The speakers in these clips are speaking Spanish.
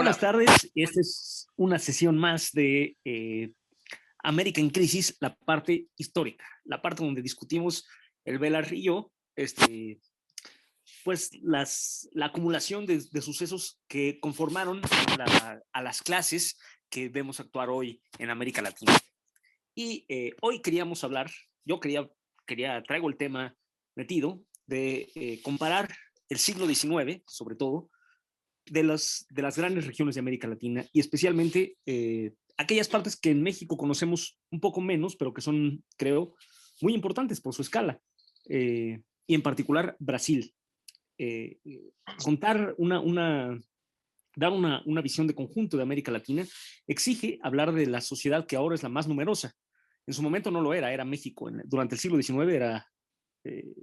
Buenas Hola, tardes, esta es una sesión más de América en Crisis, la parte histórica, la parte donde discutimos el Velar y yo, pues la acumulación de sucesos que conformaron a las clases que vemos actuar hoy en América Latina. Y hoy queríamos hablar, yo traigo el tema metido de comparar el siglo XIX, sobre todo, de las grandes regiones de América Latina y especialmente aquellas partes que en México conocemos un poco menos, pero que son, creo, muy importantes por su escala. Y en particular Brasil. Eh, contar dar una visión de conjunto de América Latina exige hablar de la sociedad que ahora es la más numerosa. En su momento no lo era, era México. Durante el siglo XIX era el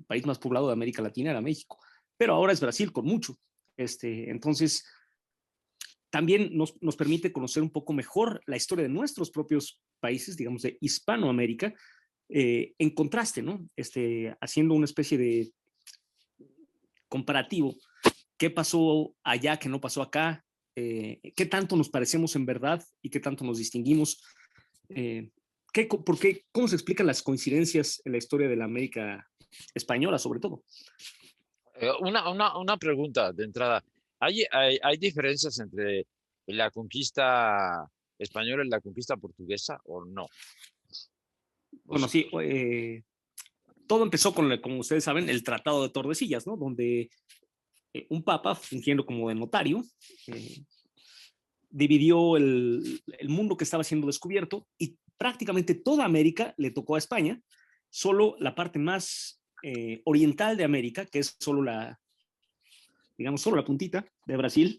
país más poblado de América Latina, era México. Pero ahora es Brasil con mucho. Entonces, también nos permite conocer un poco mejor la historia de nuestros propios países, digamos, de Hispanoamérica, en contraste, ¿no? Haciendo una especie de comparativo. ¿Qué pasó allá que no pasó acá? ¿Qué tanto nos parecemos en verdad y qué tanto nos distinguimos? Eh, ¿Cómo se explican las coincidencias en la historia de la América española, sobre todo? una pregunta de entrada. ¿Hay diferencias entre la conquista española y la conquista portuguesa o no? Bueno, Pues, sí, todo empezó con, como ustedes saben, el Tratado de Tordesillas, ¿no? Donde un papa, fungiendo como de notario, eh, dividió el mundo que estaba siendo descubierto y prácticamente toda América le tocó a España, solo la parte más oriental de América, que es digamos, solo la puntita de Brasil,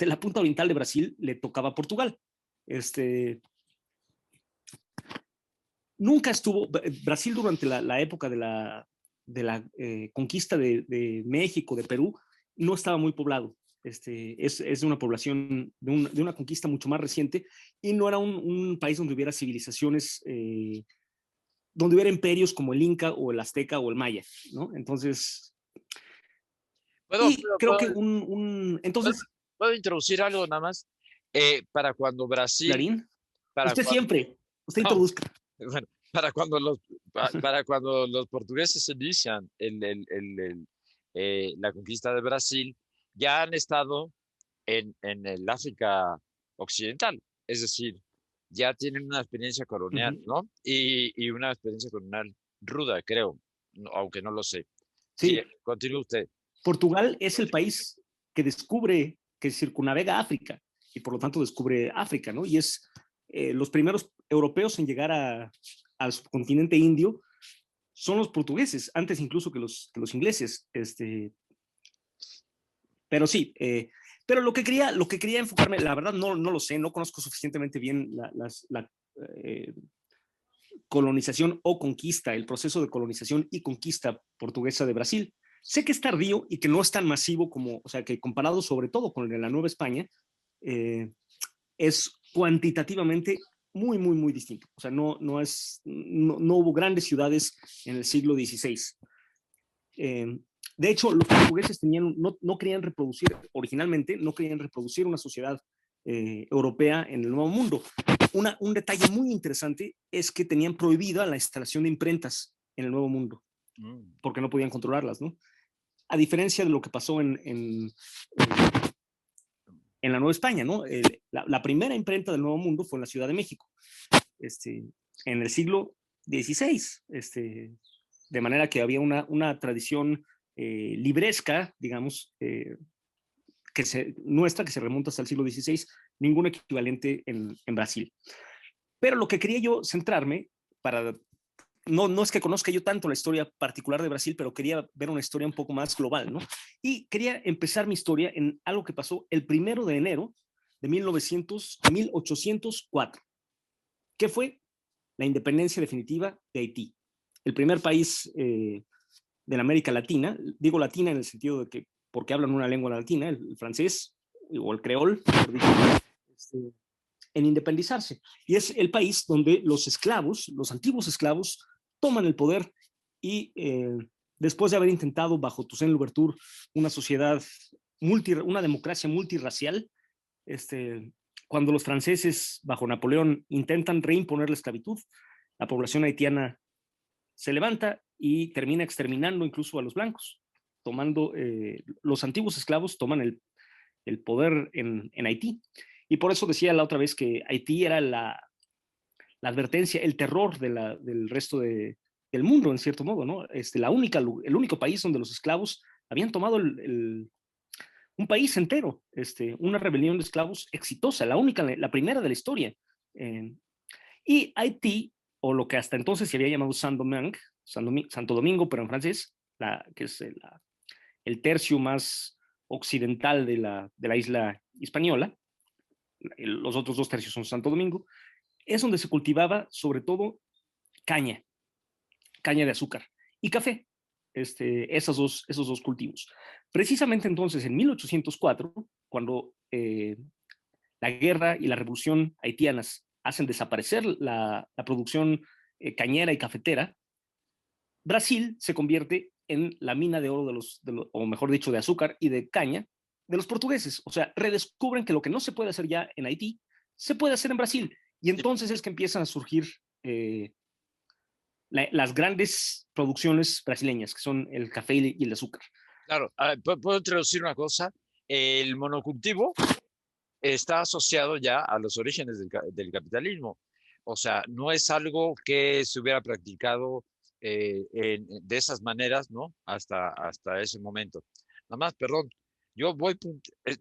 la punta oriental de Brasil le tocaba a Portugal. Este, Nunca estuvo, Brasil durante la época de la conquista de México, de Perú, no estaba muy poblado. Es de una población, de una conquista mucho más reciente y no era un país donde hubiera civilizaciones, donde hubiera imperios como el Inca o el Azteca o el Maya, ¿no? Entonces, ¿puedo, y puedo, creo puedo, que puedo- entonces, puedo introducir algo nada más? Para cuando Brasil, Clarín, para usted cuando, siempre, usted no, introduzca. bueno, para cuando los portugueses inician la conquista de Brasil, ya han estado en el África Occidental, es decir, ya tienen una experiencia Uh colonial, -huh. ¿no? Y una experiencia colonial ruda, creo, aunque no lo sé. Sí, Sí, continúe usted. Portugal es el país que descubre, que circunnavega África y por lo tanto descubre África, ¿no? Y es los primeros europeos en llegar al subcontinente indio son los portugueses, antes incluso que los ingleses. Pero sí, pero lo que quería enfocarme, la verdad no lo sé, no conozco suficientemente bien la eh, colonización o conquista, el proceso de colonización y conquista portuguesa de Brasil. Sé que es tardío y que no es tan masivo como, o sea, que comparado sobre todo con la Nueva España, eh, es cuantitativamente muy, muy, muy distinto. O sea, no hubo grandes ciudades en el siglo XVI. De hecho, los portugueses no querían reproducir, originalmente, no querían reproducir una sociedad europea en el Nuevo Mundo. Un detalle muy interesante es que tenían prohibida la instalación de imprentas en el Nuevo Mundo, Mm. porque no podían controlarlas, ¿no? A diferencia de lo que pasó en la Nueva España, ¿no? La primera imprenta del Nuevo Mundo fue en la Ciudad de México, este, en el siglo XVI, de manera que había una tradición libresca, digamos, nuestra, que se remonta hasta el siglo XVI, ningún equivalente en Brasil. Pero lo que quería yo centrarme, no es que conozca yo tanto la historia particular de Brasil, pero quería ver una historia un poco más global, ¿no? Y quería empezar mi historia en algo que pasó el 1 de enero de 1804, que fue la independencia definitiva de Haití, el primer país de la América Latina, digo latina en el sentido de que porque hablan una lengua latina, el francés o el creol, por dicho, este, en independizarse. Y es el país donde los esclavos, los antiguos esclavos, toman el poder y después de haber intentado bajo Toussaint Louverture una sociedad, una democracia multirracial, cuando los franceses, bajo Napoleón, intentan reimponer la esclavitud, la población haitiana se levanta y termina exterminando incluso a los blancos, tomando, los antiguos esclavos toman el poder en Haití. Y por eso decía la otra vez que Haití era la advertencia, el terror del resto del mundo, en cierto modo, ¿no? El único país donde los esclavos habían tomado un país entero, una rebelión de esclavos exitosa, la primera de la historia. Eh, y Haití, o lo que hasta entonces se había llamado Saint-Domingue, Santo Domingo, pero en francés, que es el tercio más occidental de la isla hispaniola, los otros 2 tercios son Santo Domingo, es donde se cultivaba sobre todo caña, caña de azúcar y café, esos dos cultivos. Precisamente entonces, en 1804, cuando la guerra y la revolución haitianas hacen desaparecer la producción cañera y cafetera, Brasil se convierte en la mina de oro o mejor dicho, de azúcar y de caña de los portugueses. O sea, redescubren que lo que no se puede hacer ya en Haití, se puede hacer en Brasil. Y entonces es que empiezan a surgir las grandes producciones brasileñas, que son el café y el azúcar. Claro, puedo introducir una cosa. El monocultivo está asociado ya a los orígenes del capitalismo. O sea, no es algo que se hubiera practicado de esas maneras, ¿no? Hasta ese momento. Nada más, perdón, yo voy,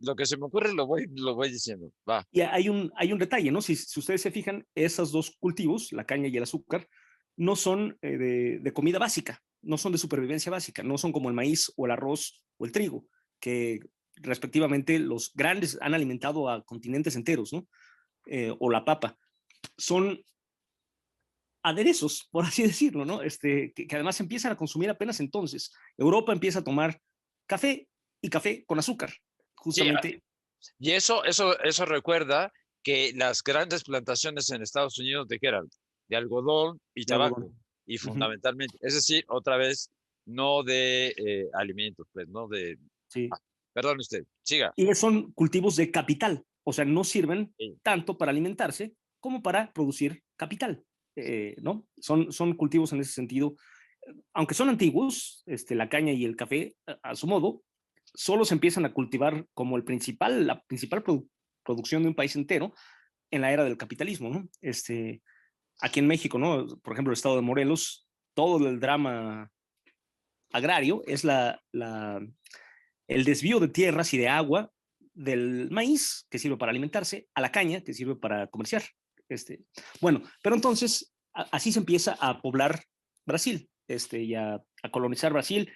lo que se me ocurre lo voy diciendo. Va. Y hay un detalle, ¿no? Si ustedes se fijan, esos dos cultivos, la caña y el azúcar, no son de comida básica, no son de supervivencia básica, no son como el maíz o el arroz o el trigo, que respectivamente los grandes han alimentado a continentes enteros, ¿no? O la papa. Son aderezos, por así decirlo, ¿no? Que además se empiezan a consumir apenas entonces. Europa empieza a tomar café y café con azúcar, Sí, justamente. y eso recuerda que las grandes plantaciones en Estados Unidos, ¿de qué eran? De algodón y De tabaco, algodón. y Uh -huh. fundamentalmente, es decir, otra vez, no de alimentos, pues, no de... Sí. Ah, perdón usted, siga. Y son cultivos de capital, o sea, no sirven Sí, tanto para alimentarse como para producir capital, ¿no? Son cultivos en ese sentido, aunque son antiguos, la caña y el café, a su modo, solo se empiezan a cultivar como la principal producción de un país entero en la era del capitalismo, ¿no? Aquí en México, ¿no? Por ejemplo, el estado de Morelos, todo el drama agrario es el desvío de tierras y de agua del maíz, que sirve para alimentarse, a la caña, que sirve para comerciar. Bueno, pero entonces así se empieza a poblar Brasil, y a colonizar Brasil.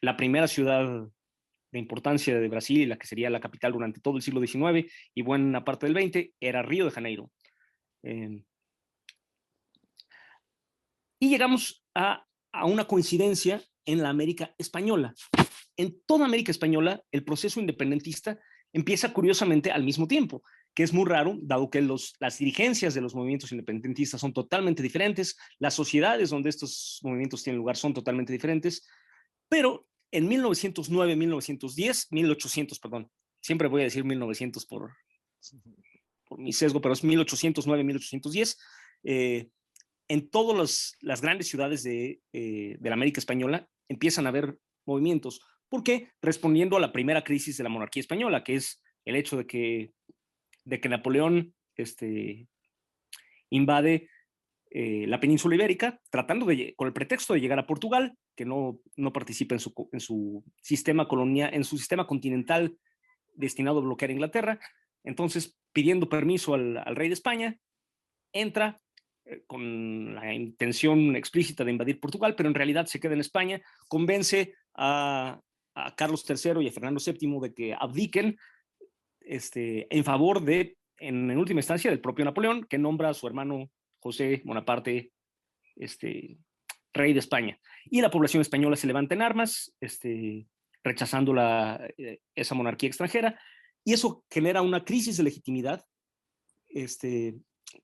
La primera ciudad de importancia de Brasil, la que sería la capital durante todo el siglo XIX y buena parte del XX, era Río de Janeiro. Eh, y llegamos a una coincidencia en la América española. En toda América española, el proceso independentista empieza curiosamente al mismo tiempo, que es muy raro, dado que las dirigencias de los movimientos independentistas son totalmente diferentes, las sociedades donde estos movimientos tienen lugar son totalmente diferentes, pero en 1909, 1910, 1800, perdón, siempre voy a decir 1900 por mi sesgo, pero es 1809, 1810, en todas las grandes ciudades de la América española empiezan a haber movimientos. ¿Por qué? Respondiendo a la primera crisis de la monarquía española, que es el hecho de que Napoleón invade la península ibérica, con el pretexto de llegar a Portugal, que no participa en su sistema colonial, en su sistema continental destinado a bloquear a Inglaterra. Entonces, pidiendo permiso al rey de España, entra con la intención explícita de invadir Portugal, pero en realidad se queda en España, convence a Carlos III y a Fernando VII de que abdiquen en favor en última instancia, del propio Napoleón, que nombra a su hermano José Bonaparte rey de España. Y la población española se levanta en armas, rechazando esa monarquía extranjera, y eso genera una crisis de legitimidad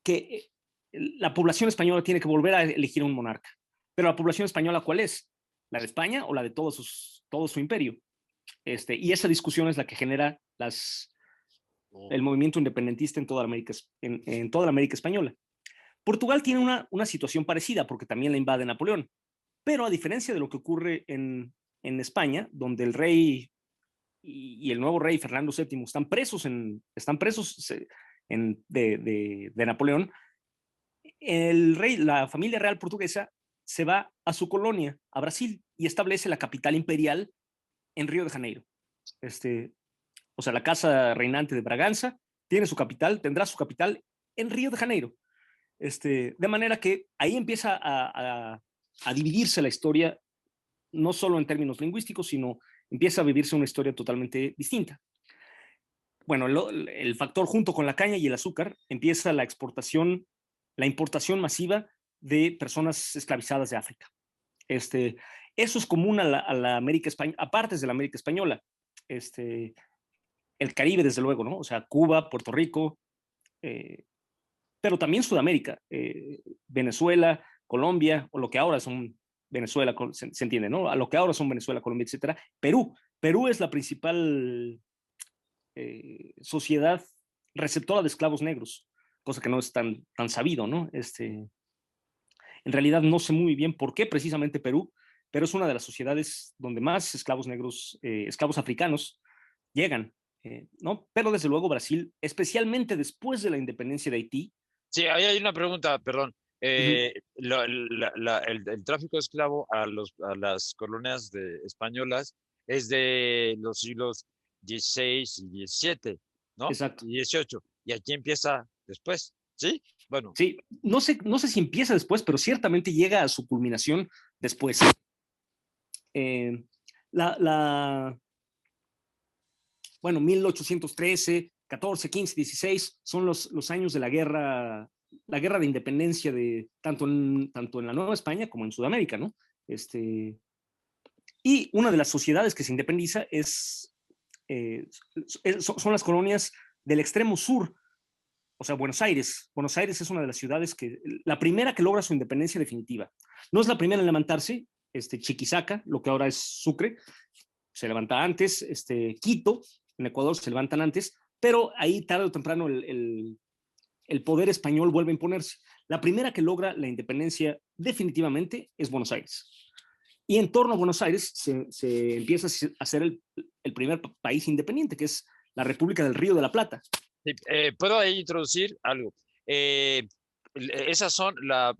que la población española tiene que volver a elegir un monarca. Pero la población española, ¿cuál es? ¿La de España o la de todo su imperio? Y esa discusión es la que genera Oh. el movimiento independentista en toda en toda la América española. Portugal tiene una situación parecida porque también la invade Napoleón, pero a diferencia de lo que ocurre en España, donde el rey y el nuevo rey Fernando VII están presos de Napoleón, la familia real portuguesa se va a su colonia, a Brasil, y establece la capital imperial en Río de Janeiro. O sea, la casa reinante de Braganza tendrá su capital en Río de Janeiro. De manera que ahí empieza a dividirse la historia, no solo en términos lingüísticos, sino empieza a vivirse una historia totalmente distinta. Bueno, el factor junto con la caña y el azúcar empieza la importación masiva de personas esclavizadas de África. Eso es común a la América Española, a partes de la América Española. El Caribe, desde luego, ¿no? O sea, Cuba, Puerto Rico, pero también Sudamérica, Venezuela, Colombia, o lo que ahora son Venezuela, se entiende, ¿no? A lo que ahora son Venezuela, Colombia, etcétera. Perú es la principal sociedad receptora de esclavos negros, cosa que no es tan sabido, ¿no? En realidad no sé muy bien por qué precisamente Perú, pero es una de las sociedades donde más esclavos negros, esclavos africanos llegan, ¿no? Pero desde luego Brasil, especialmente después de la independencia de Haití. Sí, ahí hay una pregunta, perdón. Uh-huh. El tráfico de esclavo a las colonias españolas es de los siglos XVI y XVII, ¿no? Exacto. Y XVIII. Y aquí empieza después, ¿sí? Bueno, Sí, no sé si empieza después, pero ciertamente llega a su culminación después. Eh, la, la, bueno, 1813, 14, 15, 16 son los años de la guerra de independencia tanto en la Nueva España como en Sudamérica, ¿no? Y una de las sociedades que se independiza son las colonias del extremo sur, o sea, Buenos Aires. Buenos Aires es una de las ciudades la primera que logra su independencia definitiva. No es la primera en levantarse, Chiquisaca, lo que ahora es Sucre, se levanta antes, Quito, en Ecuador se levantan antes, pero ahí tarde o temprano el poder español vuelve a imponerse. La primera que logra la independencia definitivamente es Buenos Aires. Y en torno a Buenos Aires se empieza a hacer el primer país independiente, que es la República del Río de la Plata. sí, puedo ahí introducir algo. Esas son la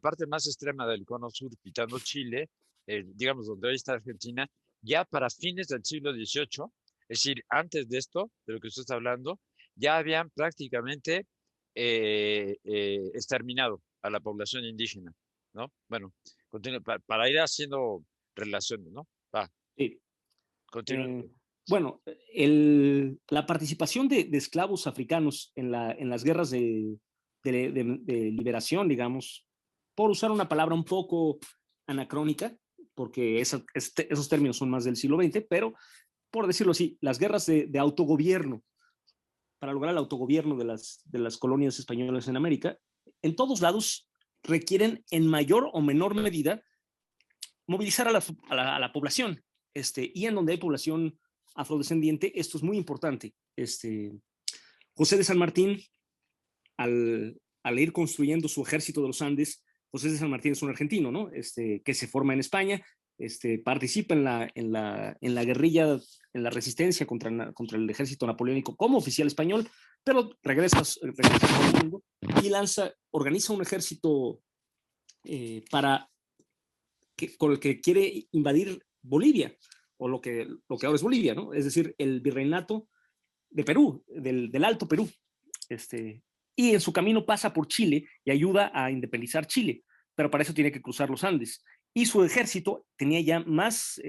parte más extrema del cono sur, quitando Chile, digamos, donde hoy está Argentina, ya para fines del siglo XVIII, es decir, antes de esto, de lo que usted está hablando, ya habían prácticamente exterminado a la población indígena, ¿no? Bueno, para ir haciendo relaciones, ¿no? Va, Sí. continúa. Bueno, la participación de esclavos africanos en las guerras de liberación, digamos, por usar una palabra un poco anacrónica, porque esos términos son más del siglo XX, pero por decirlo así, las guerras de autogobierno, para lograr el autogobierno de las colonias españolas en América, en todos lados requieren en mayor o menor medida movilizar a la población. Y en donde hay población afrodescendiente, esto es muy importante. José de San Martín, al ir construyendo su ejército de los Andes, José de San Martín es un argentino, ¿no? Que se forma en España, participa en la guerrilla, en la resistencia contra el ejército napoleónico como oficial español, pero regresa al mundo y organiza un ejército con el que quiere invadir Bolivia, o lo que ahora es Bolivia, ¿no? Es decir, el virreinato de Perú, del Alto Perú. Y en su camino pasa por Chile y ayuda a independizar Chile, pero para eso tiene que cruzar los Andes. Y su ejército tenía ya más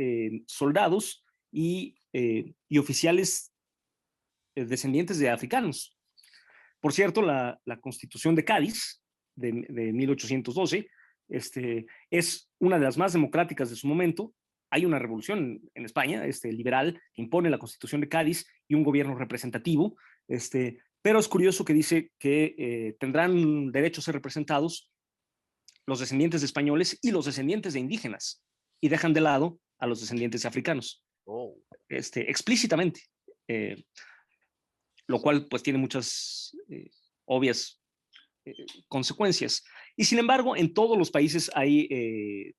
soldados y oficiales descendientes de africanos. Por cierto, la Constitución de Cádiz de 1812 es una de las más democráticas de su momento. Hay una revolución en España, liberal, que impone la Constitución de Cádiz y un gobierno representativo, pero es curioso que dice que tendrán derecho a ser representados los descendientes de españoles y los descendientes de indígenas, y dejan de lado a los descendientes de africanos, Oh. explícitamente. lo cual pues tiene muchas obvias consecuencias. Y sin embargo, en todos los países hay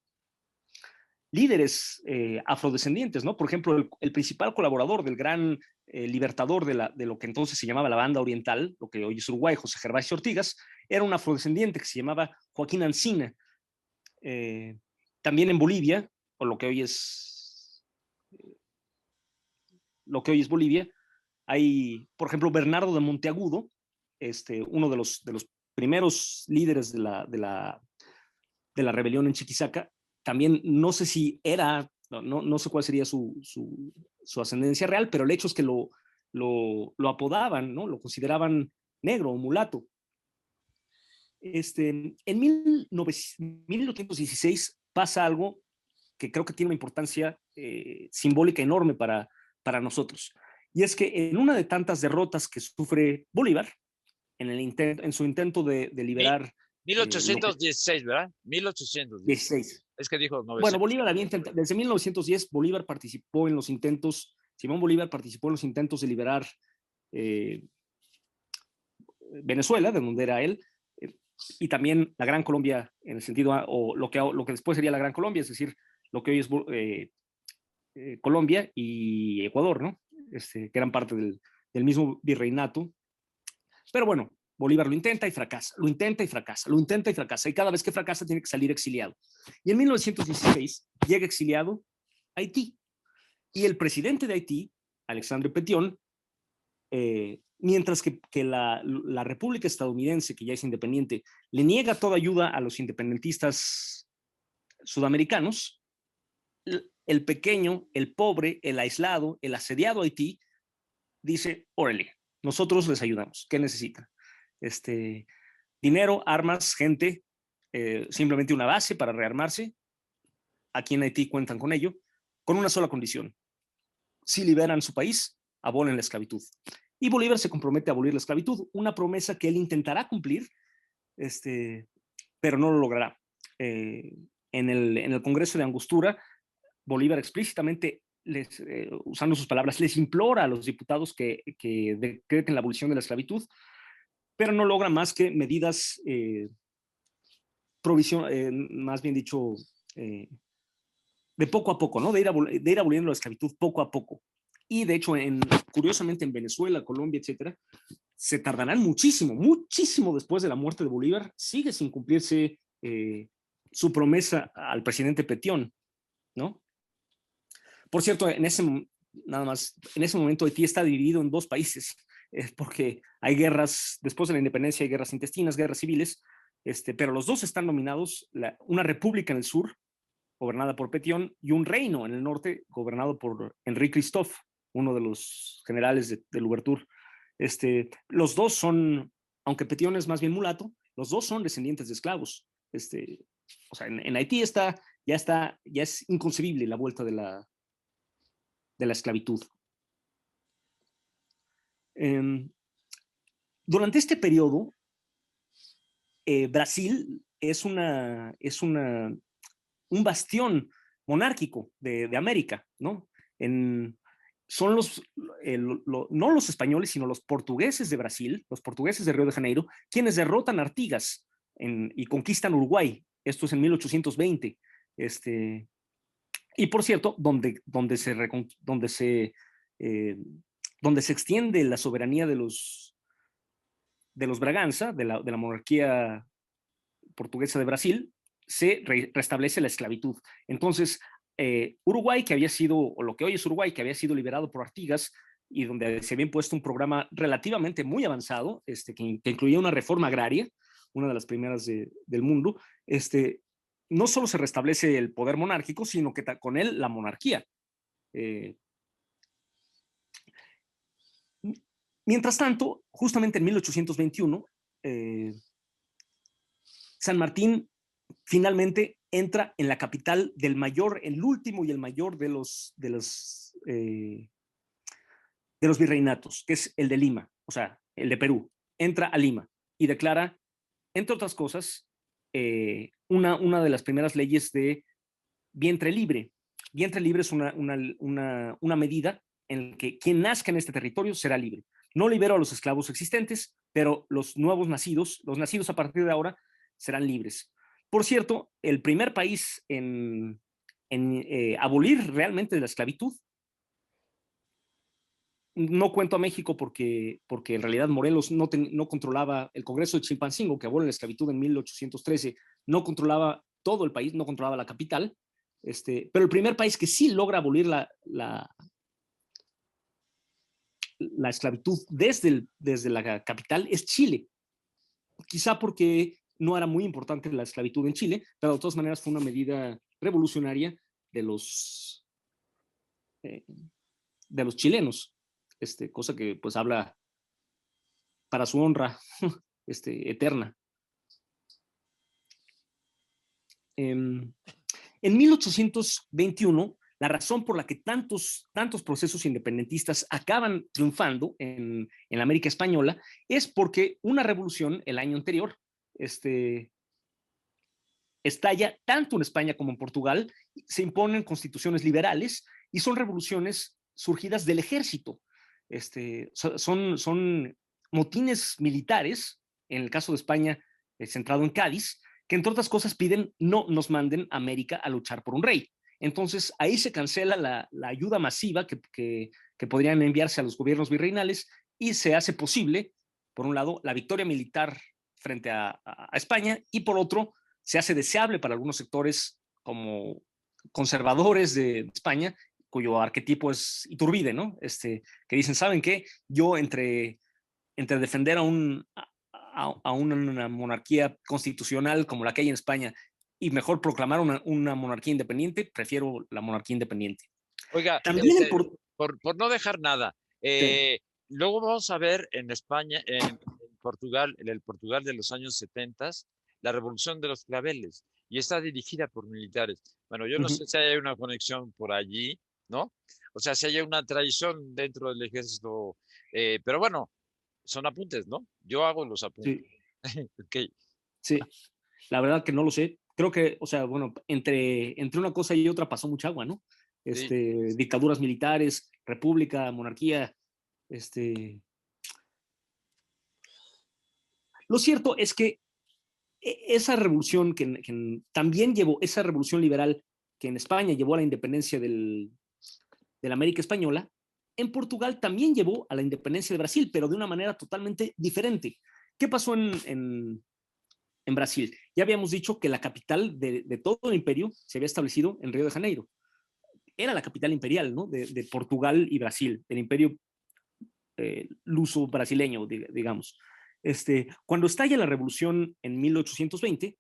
líderes afrodescendientes, ¿no? Por ejemplo, el principal colaborador del gran libertador de lo que entonces se llamaba la Banda Oriental, lo que hoy es Uruguay, José Gervasio Ortigas, era un afrodescendiente que se llamaba Joaquín Ancina. También en Bolivia, o lo que hoy es Bolivia, hay, por ejemplo, Bernardo de Monteagudo, uno de los primeros líderes de la rebelión en Chiquisaca. También no sé si era, no sé cuál sería su ascendencia real, pero el hecho es que lo apodaban, ¿no? Lo consideraban negro o mulato. En 1816 pasa algo que creo que tiene una importancia simbólica enorme para nosotros. Y es que en una de tantas derrotas que sufre Bolívar, en su intento de liberar... 1816, ¿verdad? 1816. Es que dijo 900. Bueno, Bolívar había intentado, desde 1910, Bolívar participó en los intentos, Simón Bolívar participó en los intentos de liberar Venezuela, de donde era él, y también la Gran Colombia, en el sentido, o lo que después sería la Gran Colombia, es decir, lo que hoy es Colombia y Ecuador, ¿no? Que eran parte del mismo virreinato. Pero bueno, Bolívar lo intenta y fracasa, lo intenta y fracasa, lo intenta y fracasa, y cada vez que fracasa tiene que salir exiliado. Y en 1916 llega exiliado a Haití, y el presidente de Haití, Alexandre Petion, mientras que la República Estadounidense, que ya es independiente, le niega toda ayuda a los independentistas sudamericanos, el pequeño, el pobre, el aislado, el asediado Haití, dice, órale, nosotros les ayudamos, ¿qué necesitan? Dinero, armas, gente, simplemente una base para rearmarse. Aquí en Haití cuentan con ello, con una sola condición: si liberan su país, abolen la esclavitud. Y Bolívar se compromete a abolir la esclavitud, una promesa que él intentará cumplir, pero no lo logrará. En el Congreso de Angostura, Bolívar explícitamente, usando sus palabras, les implora a los diputados que decreten la abolición de la esclavitud, pero no logra más que medidas más bien dicho, de poco a poco, ¿no? De ir aboliendo la esclavitud poco a poco. Y de hecho, curiosamente, en Venezuela, Colombia, etcétera, se tardarán muchísimo, muchísimo después de la muerte de Bolívar, sigue sin cumplirse su promesa al presidente Petión, ¿no? Por cierto, en ese momento Haití está dividido en dos países, porque hay guerras, después de la independencia hay guerras intestinas, guerras civiles, pero los dos están nominados, una república en el sur, gobernada por Petión, y un reino en el norte, gobernado por Henri Christophe, uno de los generales de Louverture. Los dos son, aunque Petión es más bien mulato, los dos son descendientes de esclavos. O sea, en Haití ya es inconcebible la vuelta de la esclavitud. Durante este periodo, Brasil es un bastión monárquico de América, ¿no? Son no los españoles, sino los portugueses de Brasil, los portugueses de Río de Janeiro, quienes derrotan a Artigas y conquistan Uruguay. Esto es en 1820. Y por cierto, donde se extiende la soberanía de los Braganza, de la monarquía portuguesa de Brasil, se restablece la esclavitud. Entonces, Uruguay, que había sido, o lo que hoy es Uruguay, que había sido liberado por Artigas, y donde se había impuesto un programa relativamente muy avanzado, que incluía una reforma agraria, una de las primeras del mundo, no solo se restablece el poder monárquico, sino que con él la monarquía. Mientras tanto, justamente en 1821, San Martín finalmente entra en la capital del mayor, el último y el mayor de los virreinatos, que es el de Lima, o sea, el de Perú. Entra a Lima y declara, entre otras cosas, una de las primeras leyes de vientre libre. Vientre libre es una medida en la que quien nazca en este territorio será libre. no libero a los esclavos existentes, pero los nuevos nacidos, los nacidos a partir de ahora, serán libres. Por cierto, el primer país en abolir realmente la esclavitud, no cuento a México porque en realidad Morelos no controlaba el Congreso de Chilpancingo, que abole la esclavitud en 1813, no controlaba todo el país, no controlaba la capital, pero el primer país que sí logra abolir la esclavitud desde la capital es Chile. Quizá porque no era muy importante la esclavitud en Chile, pero de todas maneras fue una medida revolucionaria de eh, de los chilenos, cosa que pues habla para su honra eterna. En 1821, la razón por la que tantos procesos independentistas acaban triunfando en la América Española es porque una revolución el año anterior estalla tanto en España como en Portugal, se imponen constituciones liberales y son revoluciones surgidas del ejército. Son motines militares, en el caso de España, centrado en Cádiz, que entre otras cosas piden no nos manden a América a luchar por un rey. Entonces ahí se cancela la ayuda masiva que podrían enviarse a los gobiernos virreinales y se hace posible, por un lado, la victoria militar frente a España y por otro, se hace deseable para algunos sectores como conservadores de España, cuyo arquetipo es Iturbide, ¿no? Que dicen, ¿saben qué? Yo entre defender a una monarquía constitucional como la que hay en España y mejor proclamar una monarquía independiente, prefiero la monarquía independiente. Oiga, También por no dejar nada, sí. luego vamos a ver en España, en Portugal, en el Portugal de los años 70, la Revolución de los Claveles, y está dirigida por militares. Bueno, yo no sé si hay una conexión por allí, ¿no? O sea, si hay una tradición dentro del ejército, pero bueno, son apuntes, ¿no? Yo hago los apuntes. Sí, Okay. sí, la verdad que no lo sé. Creo que, o sea, bueno, entre una cosa y otra pasó mucha agua, ¿no? Sí. Dictaduras militares, república, monarquía, este... Lo cierto es que esa revolución que también llevó, esa revolución liberal que en España llevó a la independencia de la América Española, en Portugal también llevó a la independencia de Brasil, pero de una manera totalmente diferente. ¿Qué pasó en Brasil? Ya habíamos dicho que la capital de todo el imperio se había establecido en Río de Janeiro. Era la capital imperial, ¿no? De Portugal y Brasil, del imperio luso-brasileño, digamos. Cuando estalla la revolución en 1820,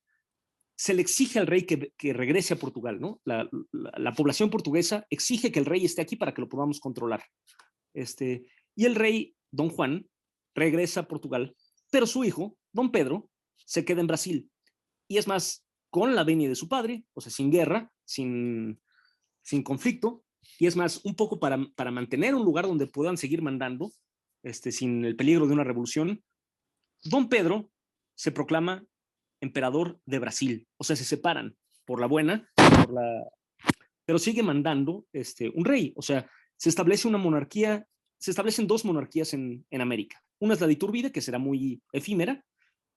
se le exige al rey que regrese a Portugal, ¿no? La población portuguesa exige que el rey esté aquí para que lo podamos controlar. Y el rey, don Juan, regresa a Portugal, pero su hijo, don Pedro, se queda en Brasil. Y es más, con la venia de su padre, o sea, sin guerra, sin conflicto, y es más, un poco para mantener un lugar donde puedan seguir mandando, sin el peligro de una revolución, don Pedro se proclama emperador de Brasil. O sea, se separan por la buena, pero sigue mandando un rey. O sea, se establece una monarquía, se establecen dos monarquías en América. Una es la de Iturbide, que será muy efímera,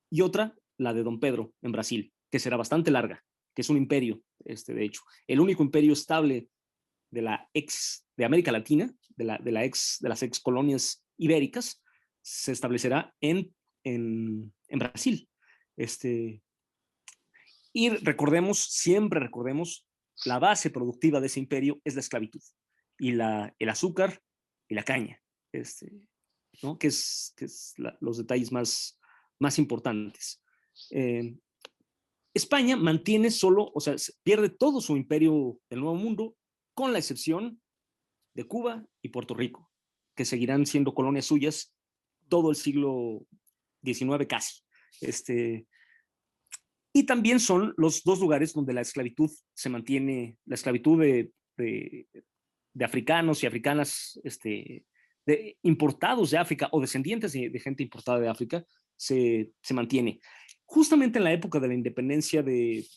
y otra, la de don Pedro en Brasil, que será bastante larga, que es un imperio, de hecho. El único imperio estable de América Latina, de las ex colonias ibéricas, se establecerá en Brasil. Y recordemos, siempre recordemos, la base productiva de ese imperio es la esclavitud y el azúcar y la caña, ¿no? que es los detalles más importantes. España mantiene solo, o sea, pierde todo su imperio del Nuevo Mundo, con la excepción de Cuba y Puerto Rico, que seguirán siendo colonias suyas todo el siglo XIX casi. Y también son los dos lugares donde la esclavitud se mantiene, la esclavitud de africanos y africanas importados de África o descendientes de gente importada de África se mantiene. Justamente en la época de la independencia de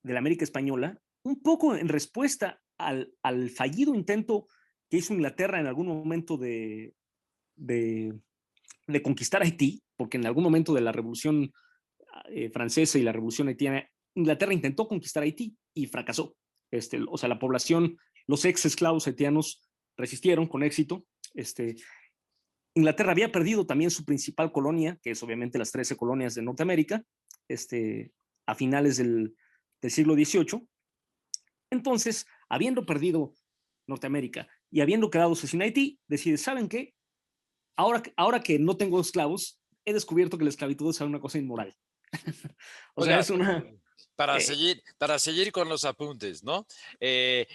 la América Española, un poco en respuesta al fallido intento que hizo Inglaterra en algún momento de de conquistar Haití, porque en algún momento de la Revolución Francesa y la Revolución haitiana, Inglaterra intentó conquistar Haití y fracasó. O sea, la población, los ex esclavos haitianos resistieron con éxito. Inglaterra había perdido también su principal colonia, que es obviamente las 13 colonias de Norteamérica, a finales del siglo XVIII. Entonces, habiendo perdido Norteamérica y habiendo quedado sin Haití, decide, ¿saben qué? Ahora que no tengo esclavos, he descubierto que la esclavitud es una cosa inmoral. O sea, Oiga, es una... para seguir con los apuntes, ¿no?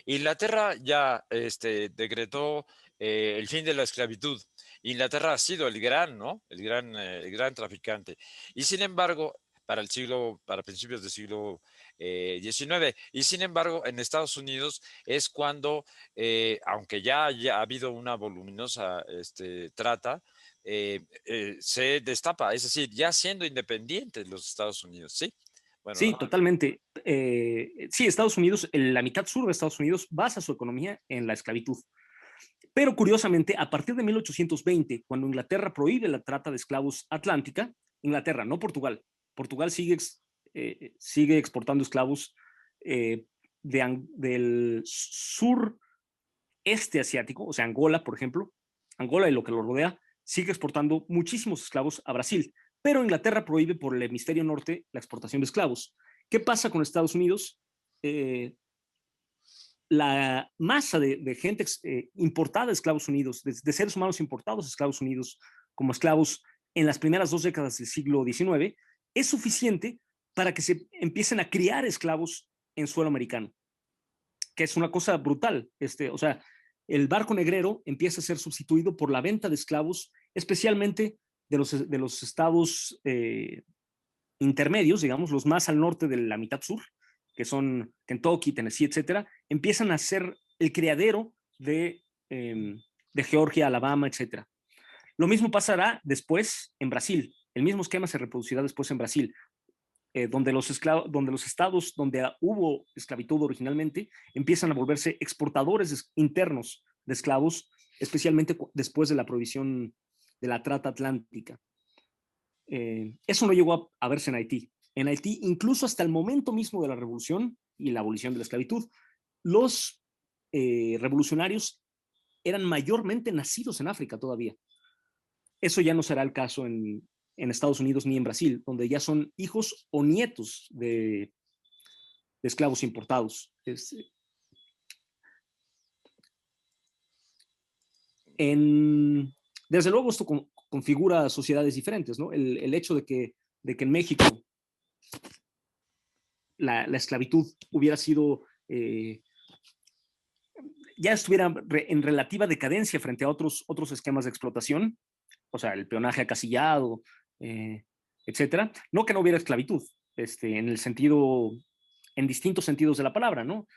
Inglaterra ya decretó el fin de la esclavitud. Inglaterra ha sido el gran, ¿no? El gran traficante. Y sin embargo, para principios del siglo XIX, y sin embargo, en Estados Unidos es cuando, aunque ya ha habido una voluminosa trata, se destapa, es decir, ya siendo independientes los Estados Unidos, ¿sí? Bueno, Sí, ¿no? totalmente. Sí, Estados Unidos, la mitad sur de Estados Unidos basa su economía en la esclavitud. Pero curiosamente, a partir de 1820, cuando Inglaterra prohíbe la trata de esclavos atlántica, Inglaterra, no Portugal, Portugal sigue exportando esclavos del sur este asiático, o sea, Angola, por ejemplo, Angola y lo que lo rodea, sigue exportando muchísimos esclavos a Brasil, pero Inglaterra prohíbe por el hemisferio norte la exportación de esclavos. ¿Qué pasa con Estados Unidos? La masa de gente importada a Estados Unidos, de seres humanos importados a Estados Unidos como esclavos en las primeras 2 décadas del siglo XIX, es suficiente para que se empiecen a criar esclavos en suelo americano, que es una cosa brutal. O sea, el barco negrero empieza a ser sustituido por la venta de esclavos, especialmente de los estados intermedios, digamos, los más al norte de la mitad sur, que son Kentucky, Tennessee, etcétera, empiezan a ser el criadero de Georgia, Alabama, etcétera. Lo mismo pasará después en Brasil. El mismo esquema se reproducirá después en Brasil, donde los estados donde hubo esclavitud originalmente empiezan a volverse exportadores internos de esclavos, especialmente después de la prohibición de la trata atlántica. Eso no llegó a verse en Haití. En Haití, incluso hasta el momento mismo de la revolución y la abolición de la esclavitud, los revolucionarios eran mayormente nacidos en África todavía. Eso ya no será el caso en Estados Unidos ni en Brasil, donde ya son hijos o nietos de esclavos importados. Desde luego esto configura sociedades diferentes, ¿no? El hecho de que en México la esclavitud hubiera sido, ya estuviera en relativa decadencia frente a otros esquemas de explotación, o sea, el peonaje acasillado, etcétera. No que no hubiera esclavitud, en el sentido, en distintos sentidos de la palabra, ¿no?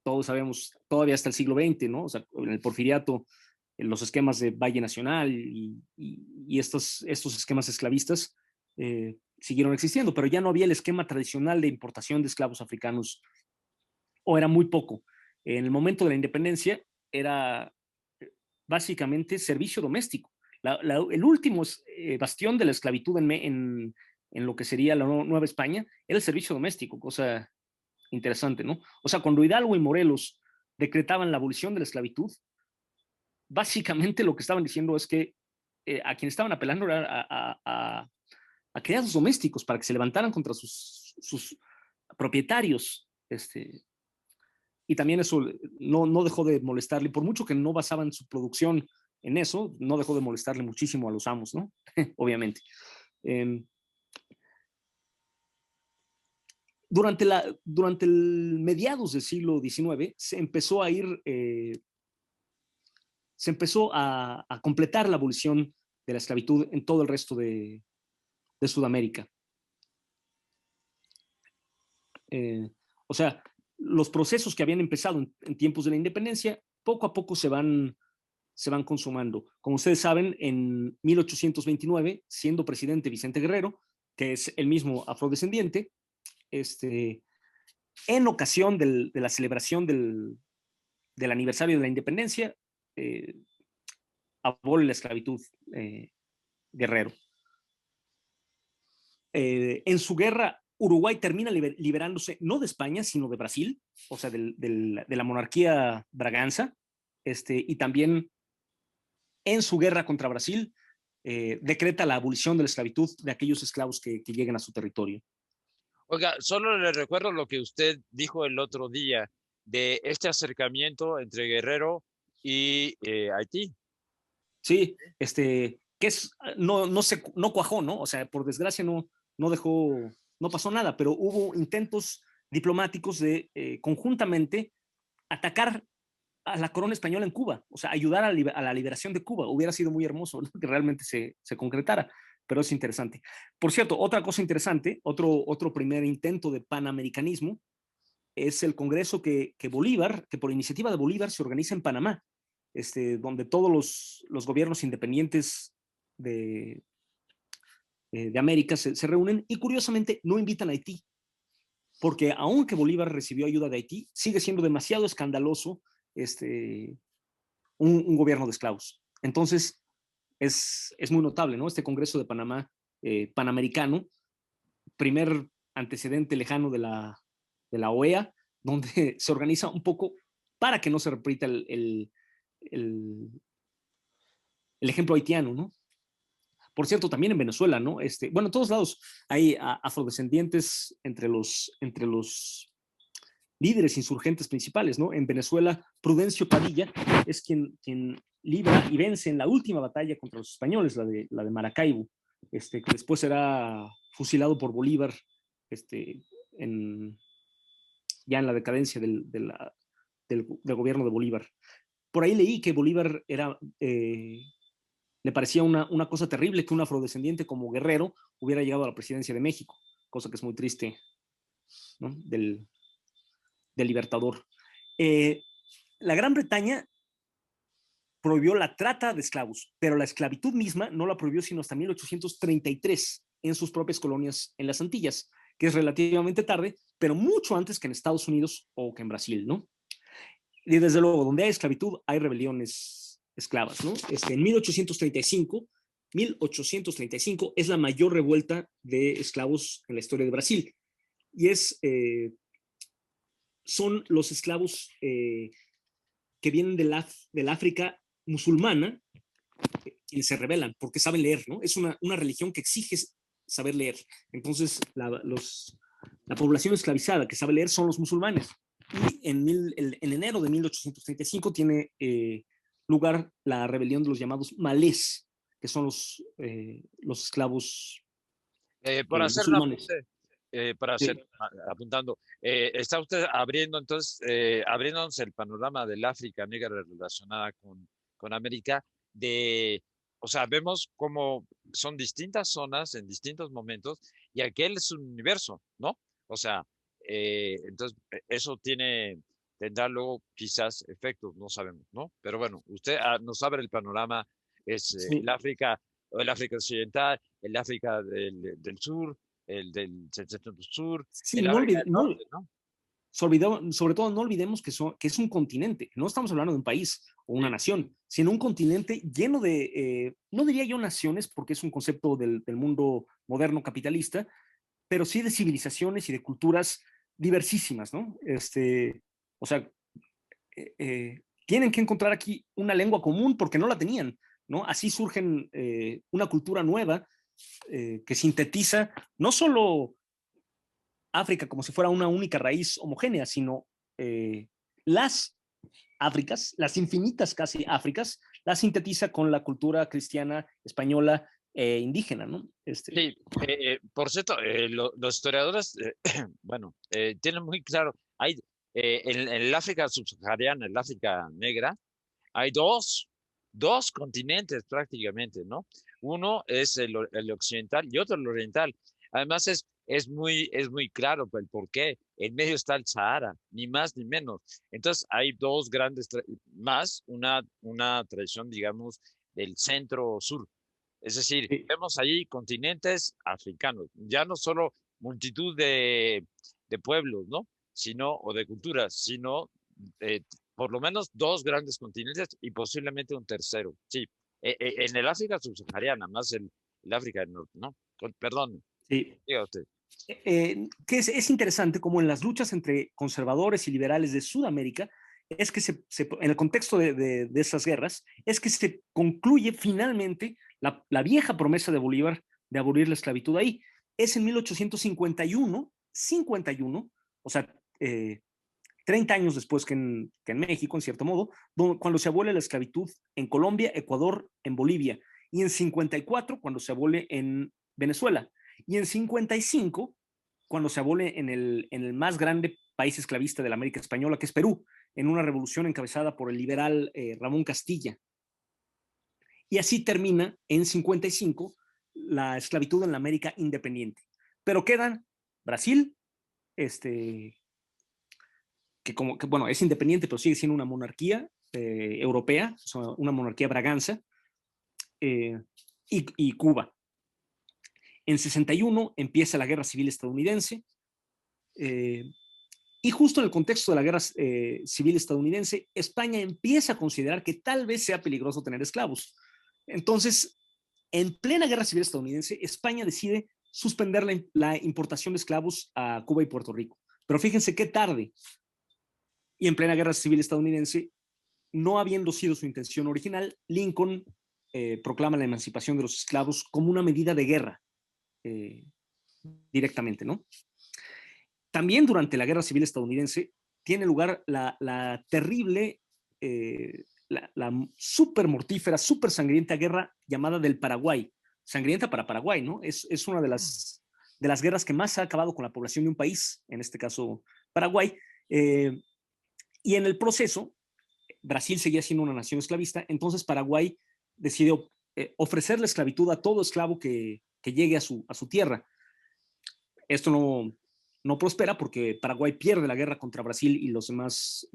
Todos sabemos, todavía hasta el siglo XX, ¿no? O sea, en el porfiriato, en los esquemas de Valle Nacional y estos esquemas esclavistas siguieron existiendo, pero ya no había el esquema tradicional de importación de esclavos africanos, o era muy poco. En el momento de la independencia era básicamente servicio doméstico. El último bastión de la esclavitud en lo que sería la Nueva España era el servicio doméstico, cosa interesante, ¿no? O sea, cuando Hidalgo y Morelos decretaban la abolición de la esclavitud, básicamente lo que estaban diciendo es que a quien estaban apelando era a criados domésticos para que se levantaran contra sus propietarios. Y también eso no dejó de molestarle, por mucho que no basaban su producción en eso, no dejó de molestarle muchísimo a los amos, ¿no? Obviamente. Durante el mediados del siglo XIX se empezó a completar la abolición de la esclavitud en todo el resto de Sudamérica. O sea, los procesos que habían empezado en tiempos de la independencia, poco a poco se van consumando. Como ustedes saben, en 1829, siendo presidente Vicente Guerrero, que es el mismo afrodescendiente, en ocasión de la celebración del aniversario de la independencia, abole la esclavitud Guerrero. En su guerra, Uruguay termina liberándose no de España, sino de Brasil, o sea, de la monarquía Braganza, y también en su guerra contra Brasil, decreta la abolición de la esclavitud de aquellos esclavos que lleguen a su territorio. Oiga, solo le recuerdo lo que usted dijo el otro día de este acercamiento entre Guerrero y Haití. Sí, que es, no cuajó, ¿no? O sea, por desgracia no dejó, no pasó nada, pero hubo intentos diplomáticos de conjuntamente atacar a la corona española en Cuba, o sea, ayudar a la liberación de Cuba. Hubiera sido muy hermoso, ¿no?, que realmente se concretara, pero es interesante. Por cierto, otra cosa interesante, otro primer intento de panamericanismo, es el congreso que Bolívar, que por iniciativa de Bolívar se organiza en Panamá, donde todos los gobiernos independientes de, de América se reúnen y curiosamente no invitan a Haití, porque aunque Bolívar recibió ayuda de Haití, sigue siendo demasiado escandaloso un gobierno de esclavos. Entonces, es muy notable, ¿no? Este Congreso de Panamá panamericano, primer antecedente lejano de la OEA, donde se organiza un poco para que no se repita el, el ejemplo haitiano, ¿no? Por cierto, también en Venezuela, ¿no? Bueno, en todos lados hay afrodescendientes entre los líderes insurgentes principales, ¿no? En Venezuela, Prudencio Padilla es quien libra y vence en la última batalla contra los españoles, la de Maracaibo, que después será fusilado por Bolívar, en, ya en la decadencia del gobierno de Bolívar. Por ahí leí que Bolívar le parecía una cosa terrible que un afrodescendiente como Guerrero hubiera llegado a la presidencia de México, cosa que es muy triste, ¿no?, del Libertador. La Gran Bretaña prohibió la trata de esclavos, pero la esclavitud misma no la prohibió sino hasta 1833 en sus propias colonias en las Antillas, que es relativamente tarde, pero mucho antes que en Estados Unidos o que en Brasil, ¿no? Y desde luego, donde hay esclavitud, hay rebeliones esclavas, ¿no? En 1835 es la mayor revuelta de esclavos en la historia de Brasil. Y son los esclavos que vienen del África musulmana quienes se rebelan porque saben leer, ¿no? Es una religión que exige saber leer. Entonces, la población esclavizada que sabe leer son los musulmanes. Y en enero de 1835 tiene lugar la rebelión de los llamados malés, que son los esclavos Por hacer un musulmanes. apunte, para hacer, Sí. apuntando, está usted abriendo entonces, abriéndonos el panorama del África negra relacionada con América, o sea, vemos cómo son distintas zonas en distintos momentos y aquel es un universo, ¿no? O sea, entonces eso tendrá luego quizás efectos, no sabemos, ¿no? Pero bueno, usted nos abre el panorama, es Sí. el África occidental, el África del sur, el del centro sur, Sí, el África del norte, ¿no? sobre todo no olvidemos que es un continente, no estamos hablando de un país o una Sí, nación, sino un continente lleno no diría yo naciones, porque es un concepto del mundo moderno capitalista, pero sí de civilizaciones y de culturas diversísimas, ¿no? O sea, tienen que encontrar aquí una lengua común porque no la tenían, ¿no? Así surgen una cultura nueva que sintetiza no solo África como si fuera una única raíz homogénea, sino las Áfricas, las infinitas casi Áfricas, las sintetiza con la cultura cristiana, española e indígena, ¿no? sí, por cierto, los historiadores, bueno, tienen muy claro, en el África subsahariana, el África negra, hay dos continentes prácticamente, ¿no? Uno es el occidental y otro el oriental. Además es muy claro el por qué. En medio está el Sahara, ni más ni menos. Entonces hay dos grandes, más una tradición, digamos, del centro-sur. Es decir, Sí, vemos allí continentes africanos, ya no solo multitud de pueblos, ¿no? Sino, o de culturas, sino eh, por lo menos dos grandes continentes y posiblemente un tercero. Sí, en el África subsahariana, más el África del Norte, ¿no? Perdón, Sí. diga usted. Que es interesante como en las luchas entre conservadores y liberales de Sudamérica, es que en el contexto de esas guerras, es que se concluye finalmente la vieja promesa de Bolívar de abolir la esclavitud ahí. Es en 1851, o sea, 30 años después que en México, en cierto modo, cuando se abole la esclavitud en Colombia, Ecuador, en Bolivia, y en 54, cuando se abole en Venezuela, y en 55, cuando se abole en el más grande país esclavista de la América Española, que es Perú, en una revolución encabezada por el liberal Ramón Castilla. Y así termina en 55 la esclavitud en la América independiente. Pero quedan Brasil, bueno, es independiente, pero sigue siendo una monarquía europea, o sea, una monarquía braganza, y Cuba. En 61 empieza la Guerra Civil Estadounidense, y justo en el contexto de la Guerra Civil Estadounidense, España empieza a considerar que tal vez sea peligroso tener esclavos. Entonces, en plena Guerra Civil Estadounidense, España decide suspender la importación de esclavos a Cuba y Puerto Rico. Pero fíjense qué tarde. Y en plena Guerra Civil Estadounidense, no habiendo sido su intención original, Lincoln proclama la emancipación de los esclavos como una medida de guerra directamente, ¿no? También durante la Guerra Civil Estadounidense tiene lugar la terrible, la súper mortífera, súper sangrienta guerra llamada del Paraguay. Sangrienta para Paraguay, ¿no? Es una de las guerras que más ha acabado con la población de un país, en este caso Paraguay. Y en el proceso, Brasil seguía siendo una nación esclavista, entonces Paraguay decidió ofrecer la esclavitud a todo esclavo que llegue a su tierra. Esto no prospera porque Paraguay pierde la guerra contra Brasil y los demás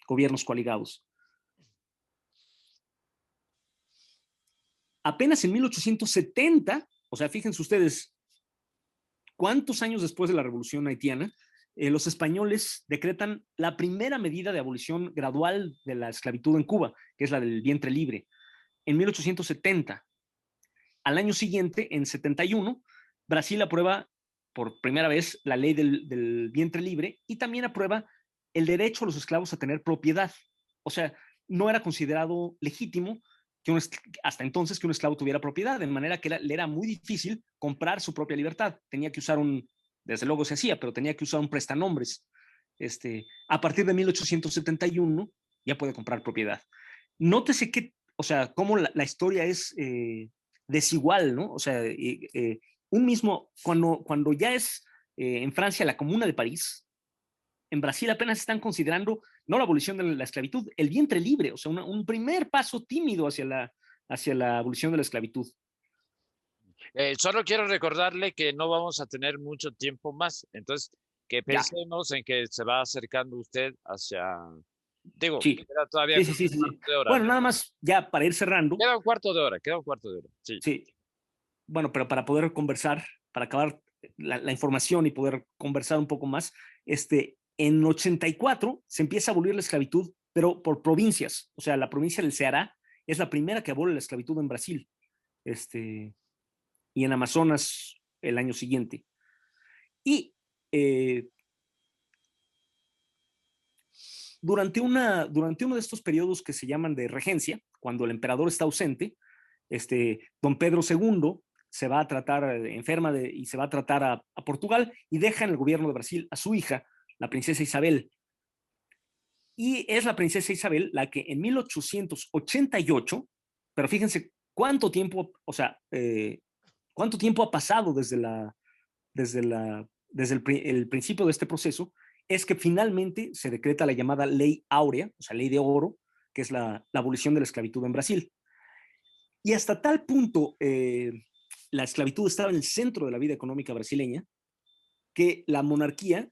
gobiernos coaligados. Apenas en 1870, o sea, fíjense ustedes, cuántos años después de la Revolución Haitiana, los españoles decretan la primera medida de abolición gradual de la esclavitud en Cuba, que es la del vientre libre, en 1870. Al año siguiente, en 71, Brasil aprueba por primera vez la ley del vientre libre y también aprueba el derecho a los esclavos a tener propiedad. O sea, no era considerado legítimo hasta entonces que un esclavo tuviera propiedad, de manera que le era muy difícil comprar su propia libertad. Tenía que usar desde luego se hacía, pero tenía que usar un prestanombres. A partir de 1871 ya puede comprar propiedad. Nótese que, o sea, cómo la historia es desigual, ¿no? O sea, cuando ya es en Francia la Comuna de París, en Brasil apenas están considerando no la abolición de la esclavitud, el vientre libre, o sea, un primer paso tímido hacia la abolición de la esclavitud. Solo quiero recordarle que no vamos a tener mucho tiempo más, entonces que Ya, pensemos en que se va acercando usted hacia, digo, sí, queda todavía sí, sí, como sí, un sí, cuarto sí. de hora, Bueno, ¿no? nada más ya para ir cerrando, Queda un cuarto de hora, queda un cuarto de hora, sí. sí, bueno, pero para poder conversar, para acabar la información y poder conversar un poco más, en 84 se empieza a abolir la esclavitud, pero por provincias. O sea, la provincia del Ceará es la primera que abole la esclavitud en Brasil. Y en Amazonas el año siguiente. Y durante uno de estos periodos que se llaman de regencia, cuando el emperador está ausente, don Pedro II se va a tratar, y se va a tratar a Portugal y deja en el gobierno de Brasil a su hija, la princesa Isabel. Y es la princesa Isabel la que en 1888, pero fíjense cuánto tiempo, o sea, cuánto tiempo ha pasado desde el principio de este proceso, es que finalmente se decreta la llamada Ley Áurea, o sea, Ley de Oro, que es la abolición de la esclavitud en Brasil. Y hasta tal punto la esclavitud estaba en el centro de la vida económica brasileña que la monarquía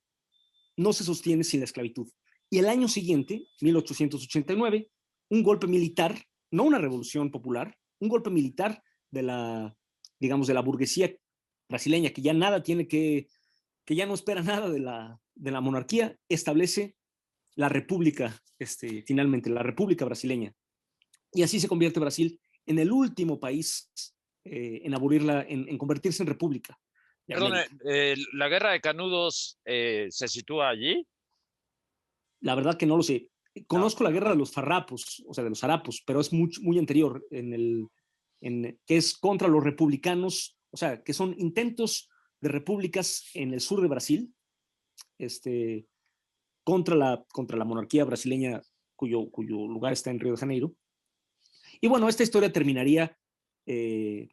no se sostiene sin la esclavitud. Y el año siguiente, 1889, un golpe militar, no una revolución popular, un golpe militar digamos, de la burguesía brasileña, que ya nada tiene que ya no espera nada de la monarquía, establece la república, finalmente, la república brasileña. Y así se convierte Brasil en el último país en abolirla, en convertirse en república de Perdón, América. ¿la guerra de Canudos se sitúa allí? La verdad que no lo sé. No. Conozco la guerra de los farrapos, o sea, de los harapos, pero es muy anterior, que es contra los republicanos, o sea, que son intentos de repúblicas en el sur de Brasil, este, contra la monarquía brasileña cuyo lugar está en Río de Janeiro. Y bueno, esta historia terminaría eh,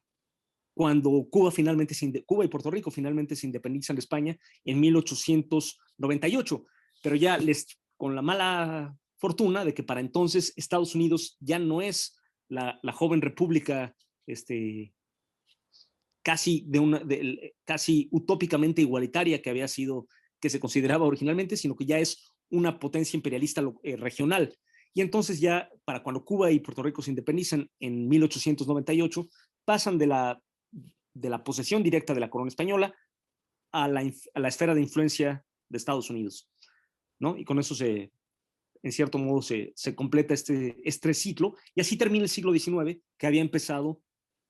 cuando Cuba y Puerto Rico finalmente se independizan de España en 1898, pero ya con la mala fortuna de que para entonces Estados Unidos ya no es la joven república casi utópicamente igualitaria que había sido, que se consideraba originalmente, sino que ya es una potencia imperialista regional. Y entonces ya para cuando Cuba y Puerto Rico se independizan en 1898, pasan de la posesión directa de la corona española a la esfera de influencia de Estados Unidos, ¿no? Y con eso en cierto modo, se completa este ciclo, y así termina el siglo XIX, que había empezado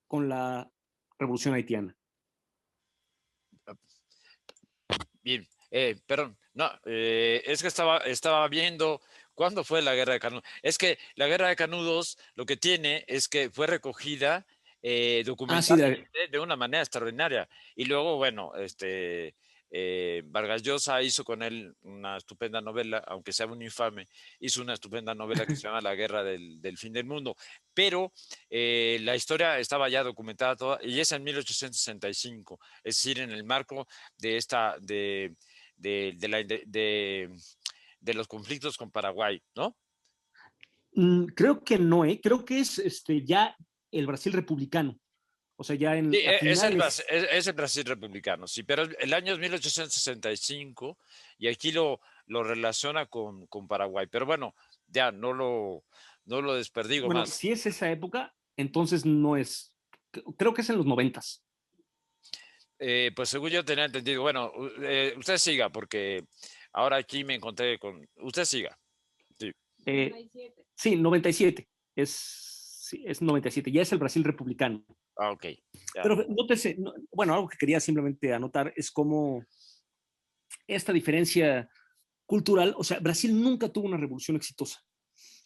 con la Revolución Haitiana. Bien, perdón, no, es que estaba viendo cuándo fue la guerra de Canudos. Es que la guerra de Canudos lo que tiene es que fue recogida Sí, documentalmente de una manera extraordinaria. Y luego, bueno, Vargas Llosa hizo con él una estupenda novela, aunque sea un infame, hizo una estupenda novela que se llama La Guerra del Fin del Mundo. Pero la historia estaba ya documentada toda, y es en 1865, es decir, en el marco de esta, de los conflictos con Paraguay, ¿no? creo que no, creo que es ya el Brasil republicano, o sea, ya Sí, a finales. es el Brasil republicano, sí, pero el año es 1865 y aquí lo relaciona con Paraguay. Pero bueno, ya no lo desperdigo Bueno, más. si es esa época, entonces no es, creo que es en los 90. Pues según yo tenía entendido, bueno, usted siga, porque ahora aquí me encontré con... Usted siga. Sí. 97. Sí, 97. Sí, es 97. Ya es el Brasil republicano. Ah, ok. Ya. Pero nótese, bueno, algo que quería simplemente anotar es cómo esta diferencia cultural, o sea, Brasil nunca tuvo una revolución exitosa.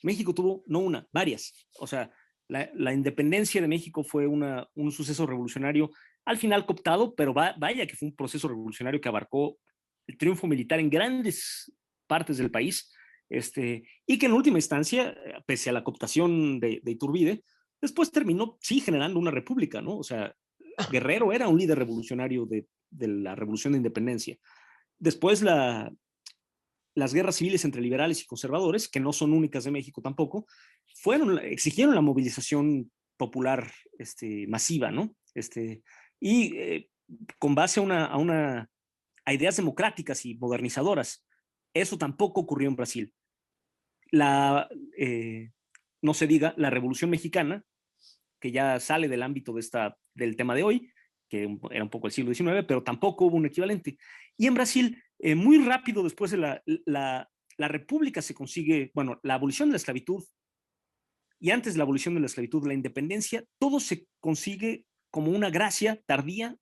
México tuvo, no una, varias. O sea, la independencia de México fue un suceso revolucionario, al final cooptado, pero vaya que fue un proceso revolucionario que abarcó el triunfo militar en grandes partes del país, y que en última instancia, pese a la cooptación de Iturbide, después terminó, sí, generando una república, ¿no? O sea, Guerrero era un líder revolucionario de la revolución de independencia. Después las guerras civiles entre liberales y conservadores, que no son únicas de México tampoco, exigieron la movilización popular masiva, ¿no? Y con base a ideas democráticas y modernizadoras. Eso tampoco ocurrió en Brasil. La, eh, no se diga, la Revolución Mexicana, que ya sale del ámbito del tema de hoy, que era un poco el siglo XIX, pero tampoco hubo un equivalente. Y en Brasil, muy rápido después de la república se consigue, bueno, la abolición de la esclavitud y antes de la abolición de la esclavitud, la independencia, todo se consigue como una gracia tardía,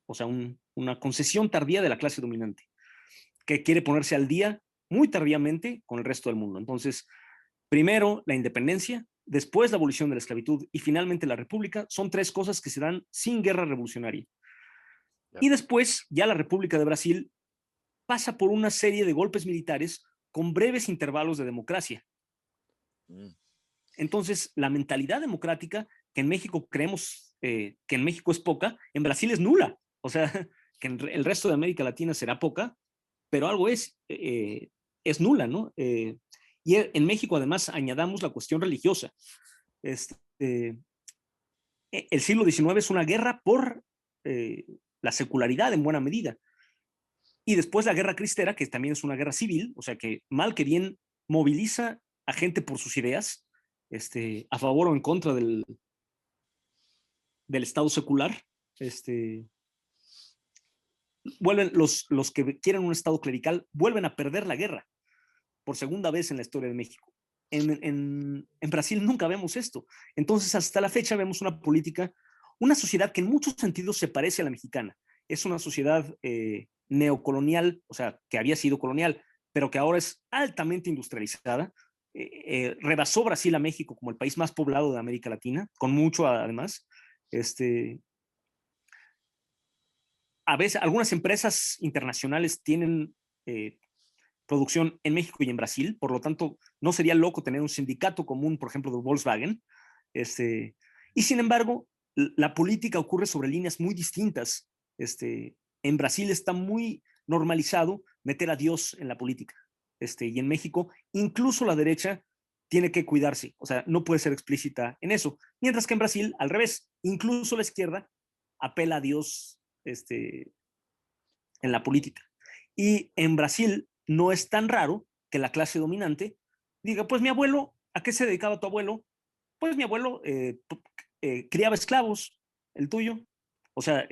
o sea, una concesión tardía de la clase dominante, que quiere ponerse al día muy tardíamente con el resto del mundo. Entonces, primero la independencia, después la abolición de la esclavitud y finalmente la república, son tres cosas que se dan sin guerra revolucionaria. Ya. Y después ya la República de Brasil pasa por una serie de golpes militares con breves intervalos de democracia. Mm. Entonces, la mentalidad democrática, que en México creemos que en México es poca, en Brasil es nula. O sea, que en el resto de América Latina será poca, pero algo es nula, ¿no? Y en México, además, añadamos la cuestión religiosa. El siglo XIX es una guerra por la secularidad en buena medida. Y después la guerra cristera, que también es una guerra civil, o sea que mal que bien moviliza a gente por sus ideas, a favor o en contra del Estado secular. Vuelven los que quieren un Estado clerical, vuelven a perder la guerra por segunda vez en la historia de México. En Brasil nunca vemos esto. Entonces, hasta la fecha vemos una política una sociedad que en muchos sentidos se parece a la mexicana. Es una sociedad neocolonial, o sea, que había sido colonial, pero que ahora es altamente industrializada. Rebasó Brasil a México como el país más poblado de América Latina, con mucho además. Este, a veces algunas empresas internacionales tienen producción en México y en Brasil, por lo tanto, no sería loco tener un sindicato común, por ejemplo, de Volkswagen. Este, y sin embargo, la política ocurre sobre líneas muy distintas. En Brasil está muy normalizado meter a Dios en la política. Y en México, incluso la derecha tiene que cuidarse, o sea, no puede ser explícita en eso. Mientras que en Brasil, al revés, incluso la izquierda apela a Dios en la política. Y en Brasil no es tan raro que la clase dominante diga, pues mi abuelo, ¿a qué se dedicaba tu abuelo? Pues mi abuelo criaba esclavos, el tuyo. O sea,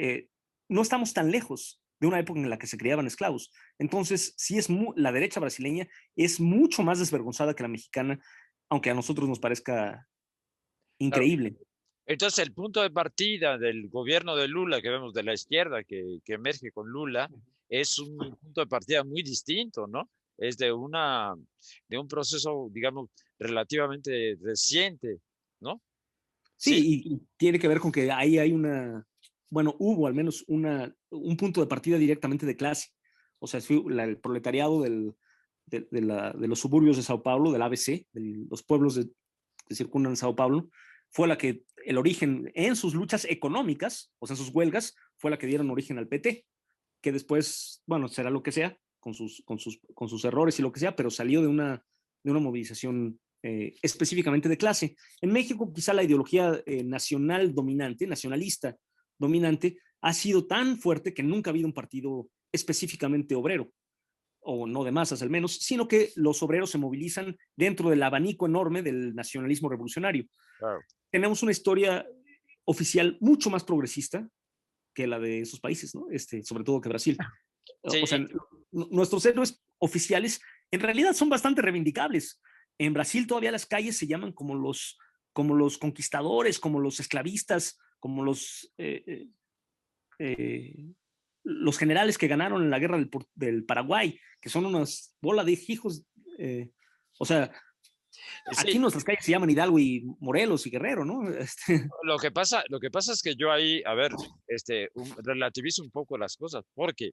no estamos tan lejos de una época en la que se criaban esclavos. Entonces, sí es la derecha brasileña es mucho más desvergonzada que la mexicana, aunque a nosotros nos parezca Claro. increíble. Entonces, el punto de partida del gobierno de Lula, que vemos de la izquierda, que emerge con Lula, es un punto de partida muy distinto, ¿no? Es de un proceso, digamos, relativamente reciente, ¿no? Sí, Sí, y tiene que ver con que ahí hay bueno, hubo al menos un punto de partida directamente de clase. O sea, el proletariado de los suburbios de Sao Paulo, del ABC, de los pueblos que circundan Sao Paulo, fue la que el origen en sus luchas económicas, o sea, en sus huelgas, fue la que dieron origen al PT, que después, bueno, será lo que sea, con sus errores y lo que sea, pero salió de una movilización específicamente de clase. En México, quizá la ideología nacional dominante, nacionalista dominante, ha sido tan fuerte que nunca ha habido un partido específicamente obrero, o no de masas al menos, sino que los obreros se movilizan dentro del abanico enorme del nacionalismo revolucionario. claro. Tenemos una historia oficial mucho más progresista que la de esos países, ¿no? Sobre todo que Brasil. O sea, Sí, nuestros héroes oficiales en realidad son bastante reivindicables. En Brasil todavía las calles se llaman como los conquistadores, como los esclavistas, como los generales que ganaron en la guerra del Paraguay, que son unas bola de hijos. O sea, aquí sí. nuestras calles se llaman Hidalgo y Morelos y Guerrero, ¿no? Lo que pasa es que yo ahí, a ver, relativizo un poco las cosas, porque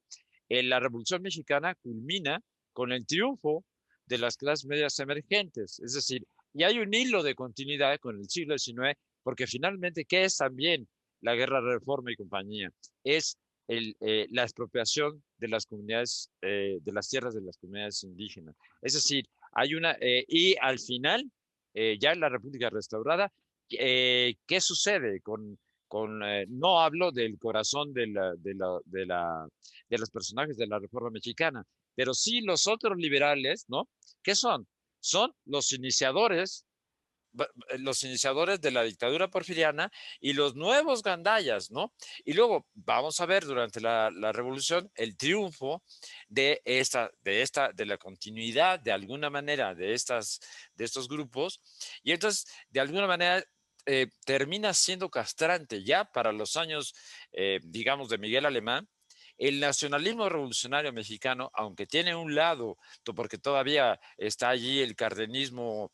la Revolución Mexicana culmina con el triunfo de las clases medias emergentes, es decir, y hay un hilo de continuidad con el siglo XIX, porque finalmente, ¿qué es también la Guerra de Reforma y compañía? Es la expropiación de las comunidades, de las tierras de las comunidades indígenas. Es decir, y al final, ya en la República restaurada, ¿qué sucede no hablo del corazón de los personajes de la Reforma Mexicana, pero sí los otros liberales, ¿no? ¿Qué son? Son los iniciadores de la dictadura porfiriana y los nuevos gandayas, ¿no? Y luego vamos a ver durante la revolución el triunfo de la continuidad de alguna manera de estos grupos, y entonces de alguna manera termina siendo castrante ya para los años, digamos, de Miguel Alemán. El nacionalismo revolucionario mexicano, aunque tiene un lado, porque todavía está allí el cardenismo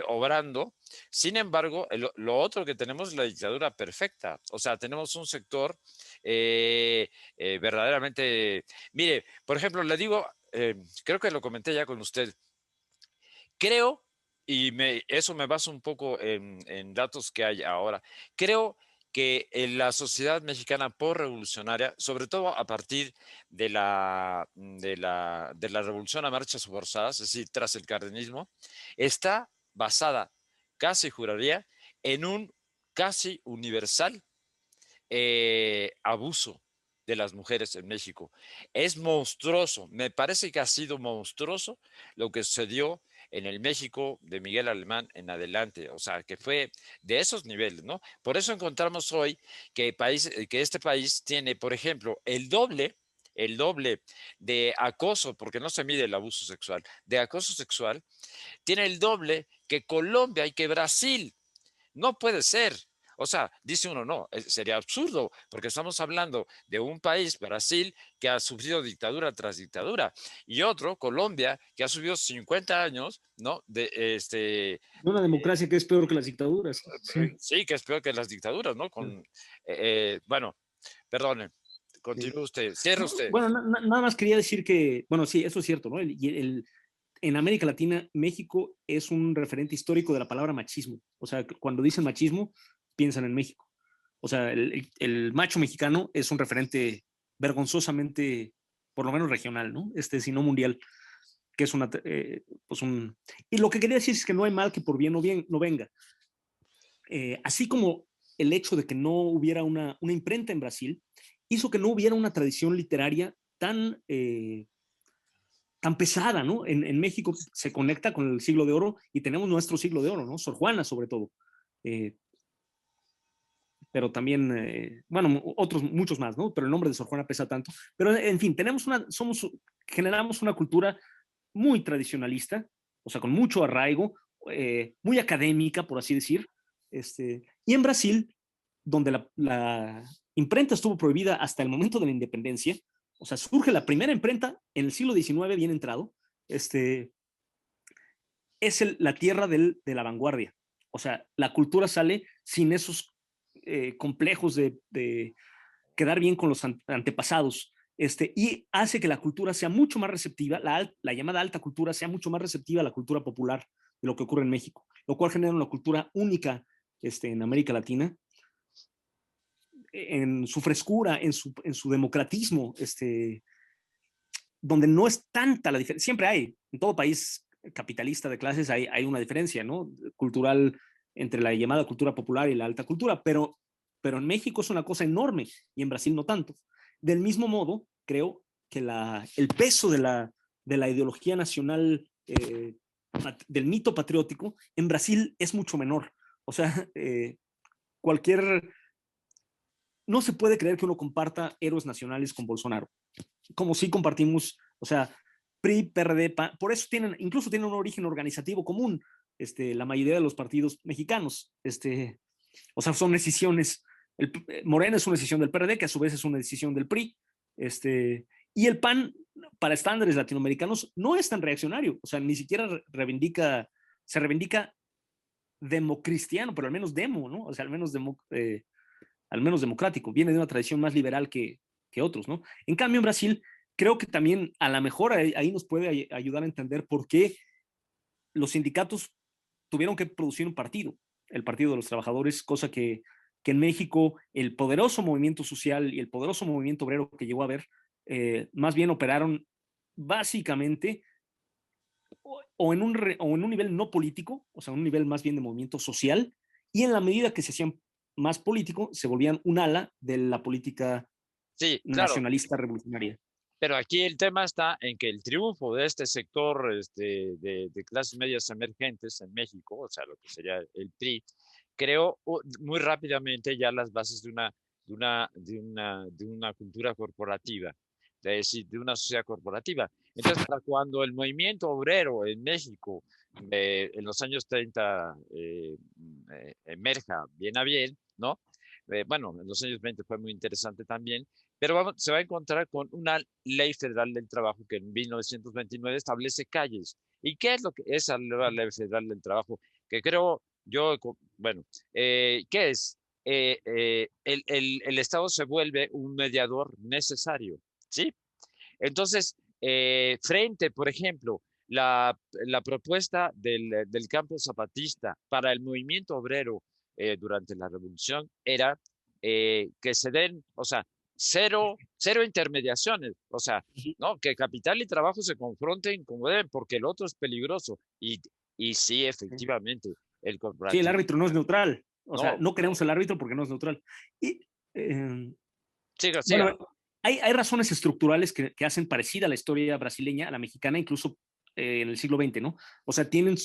obrando. Sin embargo, lo otro que tenemos es la dictadura perfecta. O sea, tenemos un sector verdaderamente... Mire, por ejemplo, le digo, creo que lo comenté ya con usted, creo, y eso me baso un poco en datos que hay ahora, creo que en la sociedad mexicana postrevolucionaria, sobre todo a partir de la revolución a marchas forzadas, es decir, tras el cardenismo, está basada, casi juraría, en un casi universal abuso de las mujeres en México. Es monstruoso, me parece que ha sido monstruoso lo que sucedió en el México de Miguel Alemán en adelante, o sea, que fue de esos niveles, ¿no? Por eso encontramos hoy que este país tiene, por ejemplo, el doble de acoso, porque no se mide el abuso sexual, de acoso sexual, tiene el doble que Colombia y que Brasil. No puede ser. O sea, dice uno, no, sería absurdo, porque estamos hablando de un país, Brasil, que ha sufrido dictadura tras dictadura, y otro, Colombia, que ha sufrido 50 años, ¿no? Una democracia que es peor que las dictaduras. Sí. Sí, que es peor que las dictaduras, ¿no? Bueno, perdone, Sí. continúe usted, cierre No, usted. bueno, nada más quería decir que, bueno, sí, eso es cierto, ¿no? En América Latina, México es un referente histórico de la palabra machismo. O sea, cuando dicen machismo, piensan en México. O sea, el macho mexicano es un referente vergonzosamente, por lo menos regional, ¿no? Si no mundial, que es pues un... Y lo que quería decir es que no hay mal que por bien no venga. Así como el hecho de que no hubiera una imprenta en Brasil, hizo que no hubiera una tradición literaria tan pesada, ¿no? En México se conecta con el siglo de oro y tenemos nuestro siglo de oro, ¿no? Sor Juana, sobre todo. Eh, pero también, bueno, otros, muchos más, ¿no? Pero el nombre de Sor Juana pesa tanto. Pero, en fin, generamos una cultura muy tradicionalista, o sea, con mucho arraigo, muy académica, por así decir. Y en Brasil, donde la imprenta estuvo prohibida hasta el momento de la independencia, o sea, surge la primera imprenta en el siglo XIX, bien entrado, es la tierra de la vanguardia. O sea, la cultura sale sin esos complejos de quedar bien con los antepasados. Y hace que la cultura sea mucho más receptiva, la llamada alta cultura sea mucho más receptiva a la cultura popular de lo que ocurre en México, lo cual genera una cultura única en América Latina, en su frescura, en su democratismo, donde no es tanta la diferencia. Siempre hay, en todo país capitalista de clases hay una diferencia, ¿no? Cultural entre la llamada cultura popular y la alta cultura, pero en México es una cosa enorme y en Brasil no tanto. Del mismo modo, creo que el peso de la ideología nacional, del mito patriótico, en Brasil es mucho menor. O sea, cualquier... No se puede creer que uno comparta héroes nacionales con Bolsonaro, como sí compartimos, o sea, PRI, PRD, PAN, por eso incluso tienen un origen organizativo común, la mayoría de los partidos mexicanos, o sea, son decisiones, Morena es una decisión del PRD, que a su vez es una decisión del PRI, y el PAN, para estándares latinoamericanos, no es tan reaccionario, o sea, ni siquiera se reivindica democristiano, pero al menos demo, ¿no? O sea, al menos democrático, viene de una tradición más liberal que otros, ¿no? En cambio, en Brasil, creo que también a lo mejor ahí nos puede ayudar a entender por qué los sindicatos tuvieron que producir un partido, el Partido de los Trabajadores, cosa que en México el poderoso movimiento social y el poderoso movimiento obrero que llegó a haber, más bien operaron básicamente o en un nivel no político, o sea, un nivel más bien de movimiento social, y en la medida que se hacían más político, se volvían un ala de la política Sí, claro, nacionalista revolucionaria. pero aquí el tema está en que el triunfo de este sector de clases medias emergentes en México, o sea, lo que sería el PRI, creó muy rápidamente ya las bases de una cultura corporativa, es decir, de una sociedad corporativa. Entonces, para cuando el movimiento obrero en México en los años 30 emerja bien a bien, ¿no? Bueno, en los años 20 fue muy interesante también, pero se va a encontrar con una ley federal del trabajo que en 1929 establece calles. ¿Y qué es lo que es esa nueva ley federal del trabajo? Que creo yo, bueno, ¿qué es? El Estado se vuelve un mediador necesario, ¿sí? Entonces, frente, por ejemplo, la propuesta del campo zapatista para el movimiento obrero durante la revolución era que se den, o sea, cero intermediaciones, o sea, ¿no? Que capital y trabajo se confronten como deben, porque el otro es peligroso. Y sí, efectivamente, el Sí, el corporativo, árbitro no es neutral. O sea, no, no queremos el árbitro porque no es neutral. Y, eh, siga, siga. bueno, hay razones estructurales que hacen parecida a la historia brasileña, a la mexicana, incluso en el siglo XX, ¿no? O sea, tienen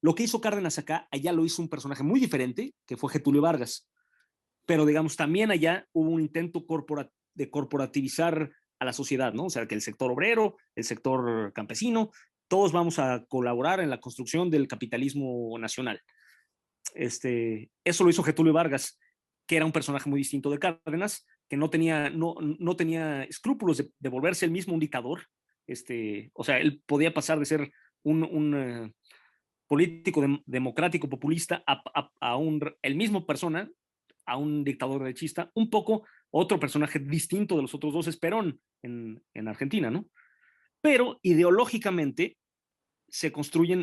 lo que hizo Cárdenas acá, allá lo hizo un personaje muy diferente, que fue Getulio Vargas. Pero, digamos, también allá hubo un intento de corporativizar a la sociedad, ¿no? O sea, que el sector obrero, el sector campesino, todos vamos a colaborar en la construcción del capitalismo nacional. Eso lo hizo Getúlio Vargas, que era un personaje muy distinto de Cárdenas, que no tenía escrúpulos de volverse él mismo un dictador. O sea, él podía pasar de ser un político democrático populista el mismo persona, a un dictador derechista, un poco otro personaje distinto de los otros dos es Perón en Argentina, ¿no? Pero ideológicamente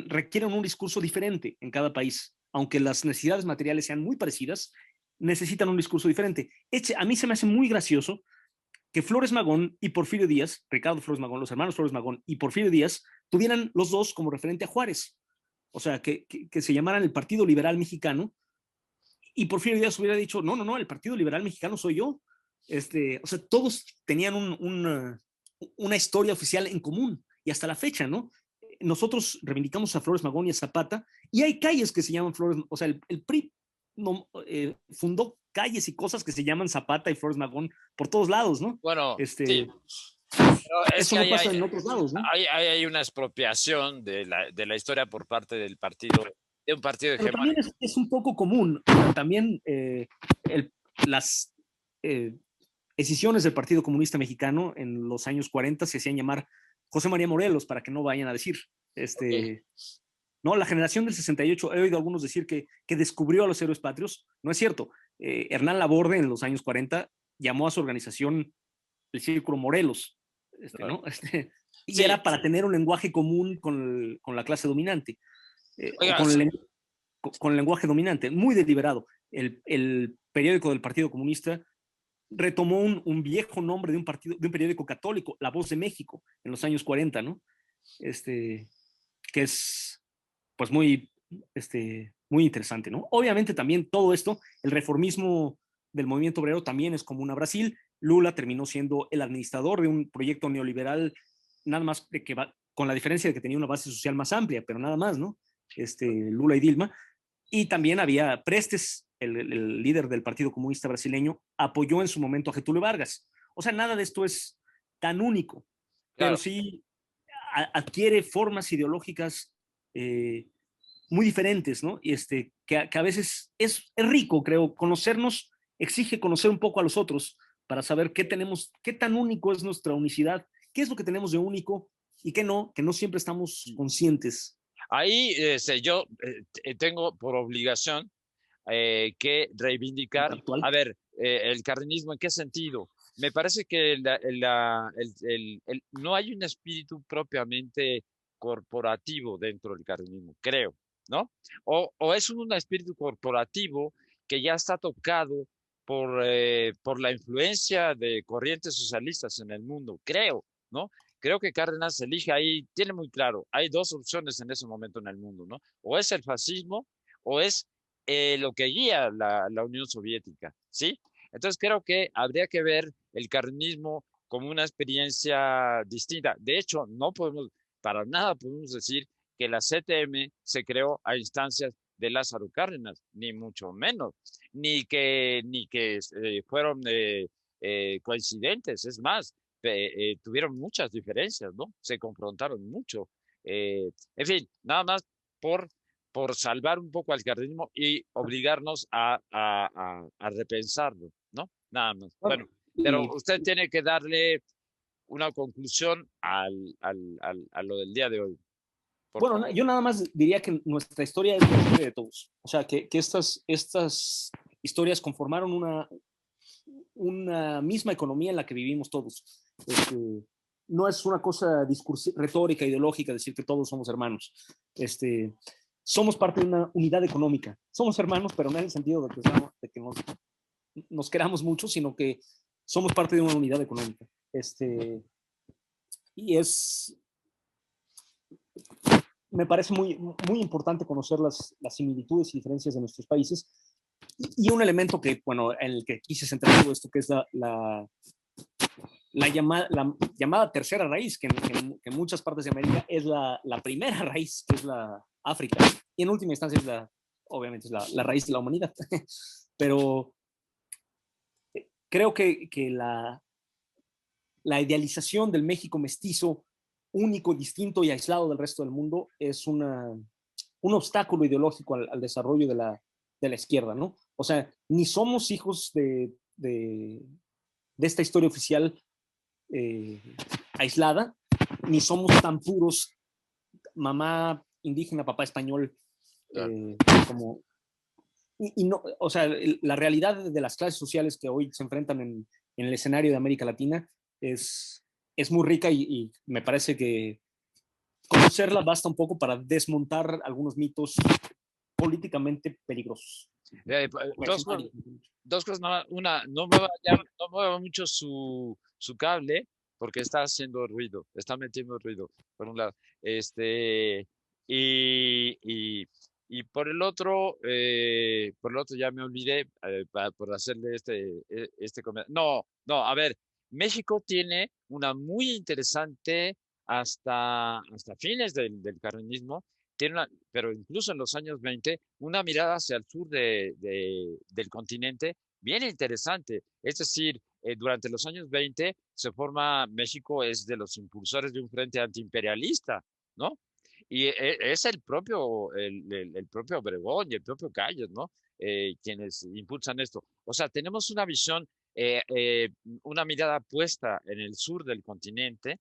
requieren un discurso diferente en cada país, aunque las necesidades materiales sean muy parecidas, necesitan un discurso diferente. A mí se me hace muy gracioso que Flores Magón y Porfirio Díaz, Ricardo Flores Magón, los hermanos Flores Magón y Porfirio Díaz, tuvieran los dos como referente a Juárez. O sea, que se llamaran el Partido Liberal Mexicano, y Porfirio Díaz hubiera dicho, no, el Partido Liberal Mexicano soy yo. O sea, todos tenían una historia oficial en común, y hasta la fecha, ¿no? Nosotros reivindicamos a Flores Magón y a Zapata, y hay calles que se llaman Flores, o sea, el PRI fundó calles y cosas que se llaman Zapata y Flores Magón por todos lados, ¿no? Bueno, sí, pero es Eso que no pasa en otros lados, ¿no? hay una expropiación de la historia por parte del partido, de un partido Pero también hegemónico. es un poco común. También las decisiones del Partido Comunista Mexicano en los años 40 se hacían llamar José María Morelos, para que no vayan a decir, Okay. no, la generación del 68, he oído a algunos decir que descubrió a los héroes patrios. No es cierto. Hernán Laborde en los años 40 llamó a su organización el Círculo Morelos, Claro. ¿no? Y Sí, era para tener un lenguaje común con la clase dominante, o oiga, con el lenguaje dominante, muy deliberado. El periódico del Partido Comunista retomó un viejo nombre de un periódico católico, La Voz de México, en los años 40, ¿no? Que es pues muy interesante, ¿no? Obviamente también todo esto, el reformismo del movimiento obrero también es común a Brasil. Lula terminó siendo el administrador de un proyecto neoliberal, nada más de que con la diferencia de que tenía una base social más amplia, pero nada más, ¿no? Lula y Dilma. Y también había Prestes, el líder del Partido Comunista Brasileño, apoyó en su momento a Getúlio Vargas. O sea, nada de esto es tan único, pero claro. sí adquiere formas ideológicas muy diferentes, ¿no? Y que a veces es rico, creo, conocernos exige conocer un poco a los otros para saber qué tenemos, qué tan único es nuestra unicidad, qué es lo que tenemos de único y qué no, que no siempre estamos conscientes. Ahí yo tengo por obligación que reivindicar, Actual. a ver, el cardenismo, ¿en qué sentido? Me parece que no hay un espíritu propiamente corporativo dentro del cardenismo, creo, ¿no? O es un espíritu corporativo que ya está tocado por la influencia de corrientes socialistas en el mundo, creo, ¿no? Creo que Cárdenas elige ahí, tiene muy claro, hay dos opciones en ese momento en el mundo, ¿no? O es el fascismo o es lo que guía la Unión Soviética, ¿sí? Entonces creo que habría que ver el cardenismo como una experiencia distinta. De hecho, no podemos, para nada podemos decir que la CTM se creó a instancias de Lázaro Cárdenas, ni mucho menos, ni que fueron coincidentes, es más, tuvieron muchas diferencias, ¿no? Se confrontaron mucho. En fin, nada más por salvar un poco al cardenismo y obligarnos a repensarlo, ¿no? Nada más. Bueno, Bueno, pero y usted tiene que darle una conclusión a lo del día de hoy, por bueno, favor. yo nada más diría que nuestra historia es la historia de todos. O sea, que estas historias conformaron una misma economía en la que vivimos todos. No es una cosa retórica, ideológica, decir que todos somos hermanos. Somos parte de una unidad económica. Somos hermanos, pero no en el sentido de que nos queramos mucho, sino que somos parte de una unidad económica. Y me parece muy importante conocer las similitudes y diferencias de nuestros países. Y un elemento que, bueno, en el que quise centrar todo esto, que es la llamada tercera raíz, que en muchas partes de América es la primera raíz, que es la África. Y en última instancia, obviamente, es la raíz de la humanidad. Pero creo que la idealización del México mestizo, único, distinto y aislado del resto del mundo, es un obstáculo ideológico al desarrollo de la izquierda, ¿no? O sea, ni somos hijos de esta historia oficial aislada, ni somos tan puros, mamá indígena, papá español, como... Y no, o sea, la realidad de las clases sociales que hoy se enfrentan en el escenario de América Latina es muy rica y me parece que conocerla basta un poco para desmontar algunos mitos políticamente peligrosos. Dos cosas, una, no mueva mucho su cable porque está haciendo ruido, está metiendo ruido, por un lado. Y, y, y por el otro ya me olvidé por hacerle este comentario. No, no, a ver, México tiene una muy interesante hasta fines del cardenismo, pero incluso en los años 20, una mirada hacia el sur del continente bien interesante. Es decir, durante los años 20 se forma, México es de los impulsores de un frente antiimperialista, ¿no? Y es el propio Obregón y el propio Calles, ¿no? Quienes impulsan esto. O sea, tenemos una visión, una mirada puesta en el sur del continente.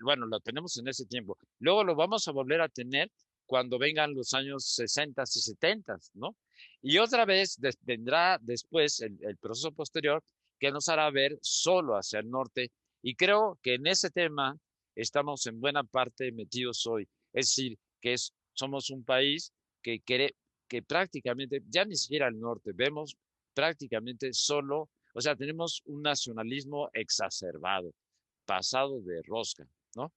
Bueno, lo tenemos en ese tiempo. Luego lo vamos a volver a tener cuando vengan los años 60 y 70, ¿no? Y otra vez vendrá después el proceso posterior que nos hará ver solo hacia el norte. Y creo que en ese tema estamos en buena parte metidos hoy. Es decir, somos un país que prácticamente, ya ni siquiera al norte, vemos prácticamente solo, o sea, tenemos un nacionalismo exacerbado, pasado de rosca, ¿no?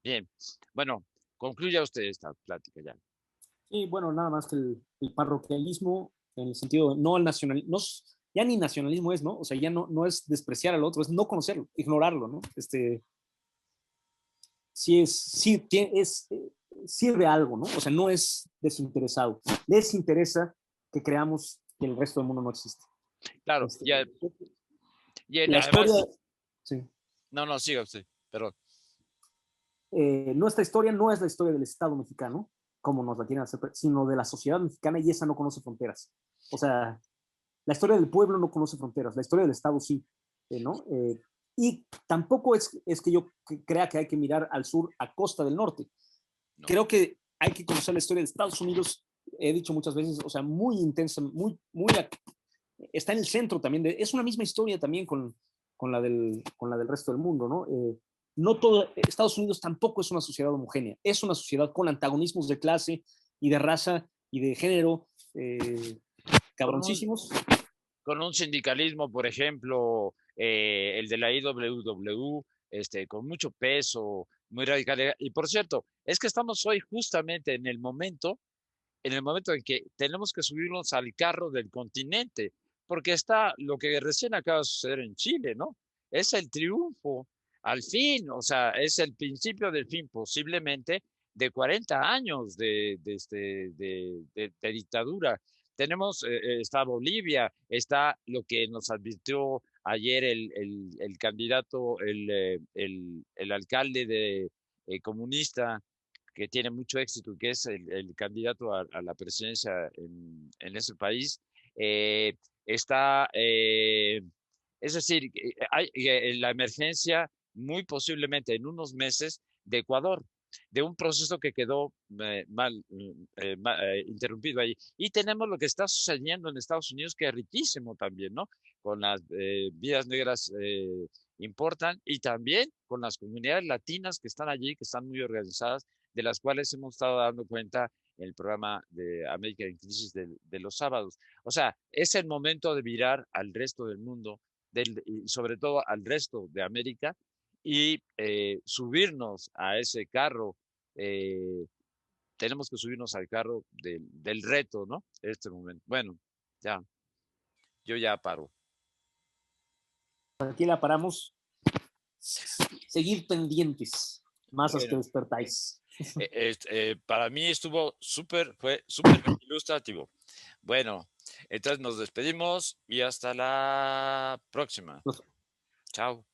Bien, bueno, concluya usted esta plática ya. Y bueno, nada más que el parroquialismo, en el sentido, no el nacionalismo, no, ya ni nacionalismo es, ¿no? O sea, ya no es despreciar al otro, es no conocerlo, ignorarlo, ¿no? Sí sirve algo, ¿no? O sea, no es desinteresado. Les interesa que creamos que el resto del mundo no existe. Claro, Este, la historia, además, sí. no, siga usted, perdón. Nuestra historia no es la historia del Estado mexicano, como nos la quieren hacer, sino de la sociedad mexicana, y esa no conoce fronteras. O sea, la historia del pueblo no conoce fronteras, la historia del Estado sí, ¿no? Y tampoco es que yo crea que hay que mirar al sur a costa del norte. No. Creo que hay que conocer la historia de Estados Unidos, he dicho muchas veces, o sea, muy intensa, está en el centro también, es una misma historia también con la del resto del mundo, ¿no? No todo, Estados Unidos tampoco es una sociedad homogénea, es una sociedad con antagonismos de clase y de raza y de género cabroncísimos. Con un sindicalismo, por ejemplo, el de la IWW, con mucho peso, muy radical. Y por cierto, es que estamos hoy justamente en el momento en que tenemos que subirnos al carro del continente, porque está lo que recién acaba de suceder en Chile, ¿no? Es el triunfo, al fin, o sea, es el principio del fin, posiblemente, de 40 años de dictadura. Tenemos, está Bolivia, está lo que nos advirtió ayer el candidato, el alcalde comunista que tiene mucho éxito, que es el candidato a la presidencia en ese país, está, es decir, hay la emergencia muy posiblemente en unos meses de Ecuador, de un proceso que quedó interrumpido ahí. Y tenemos lo que está sucediendo en Estados Unidos, que es riquísimo también, ¿no? Con las vidas negras importan y también con las comunidades latinas que están allí, que están muy organizadas, de las cuales hemos estado dando cuenta en el programa de América en Crisis de los sábados. O sea, es el momento de mirar al resto del mundo, y sobre todo al resto de América, y subirnos a ese carro. Tenemos que subirnos al carro del reto, ¿no? Este momento. Bueno, ya, yo ya paro. Aquí la paramos. Seguir pendientes, masas que Bueno, despertáis. para mí fue súper ilustrativo. Bueno, entonces nos despedimos y hasta la próxima. Chao.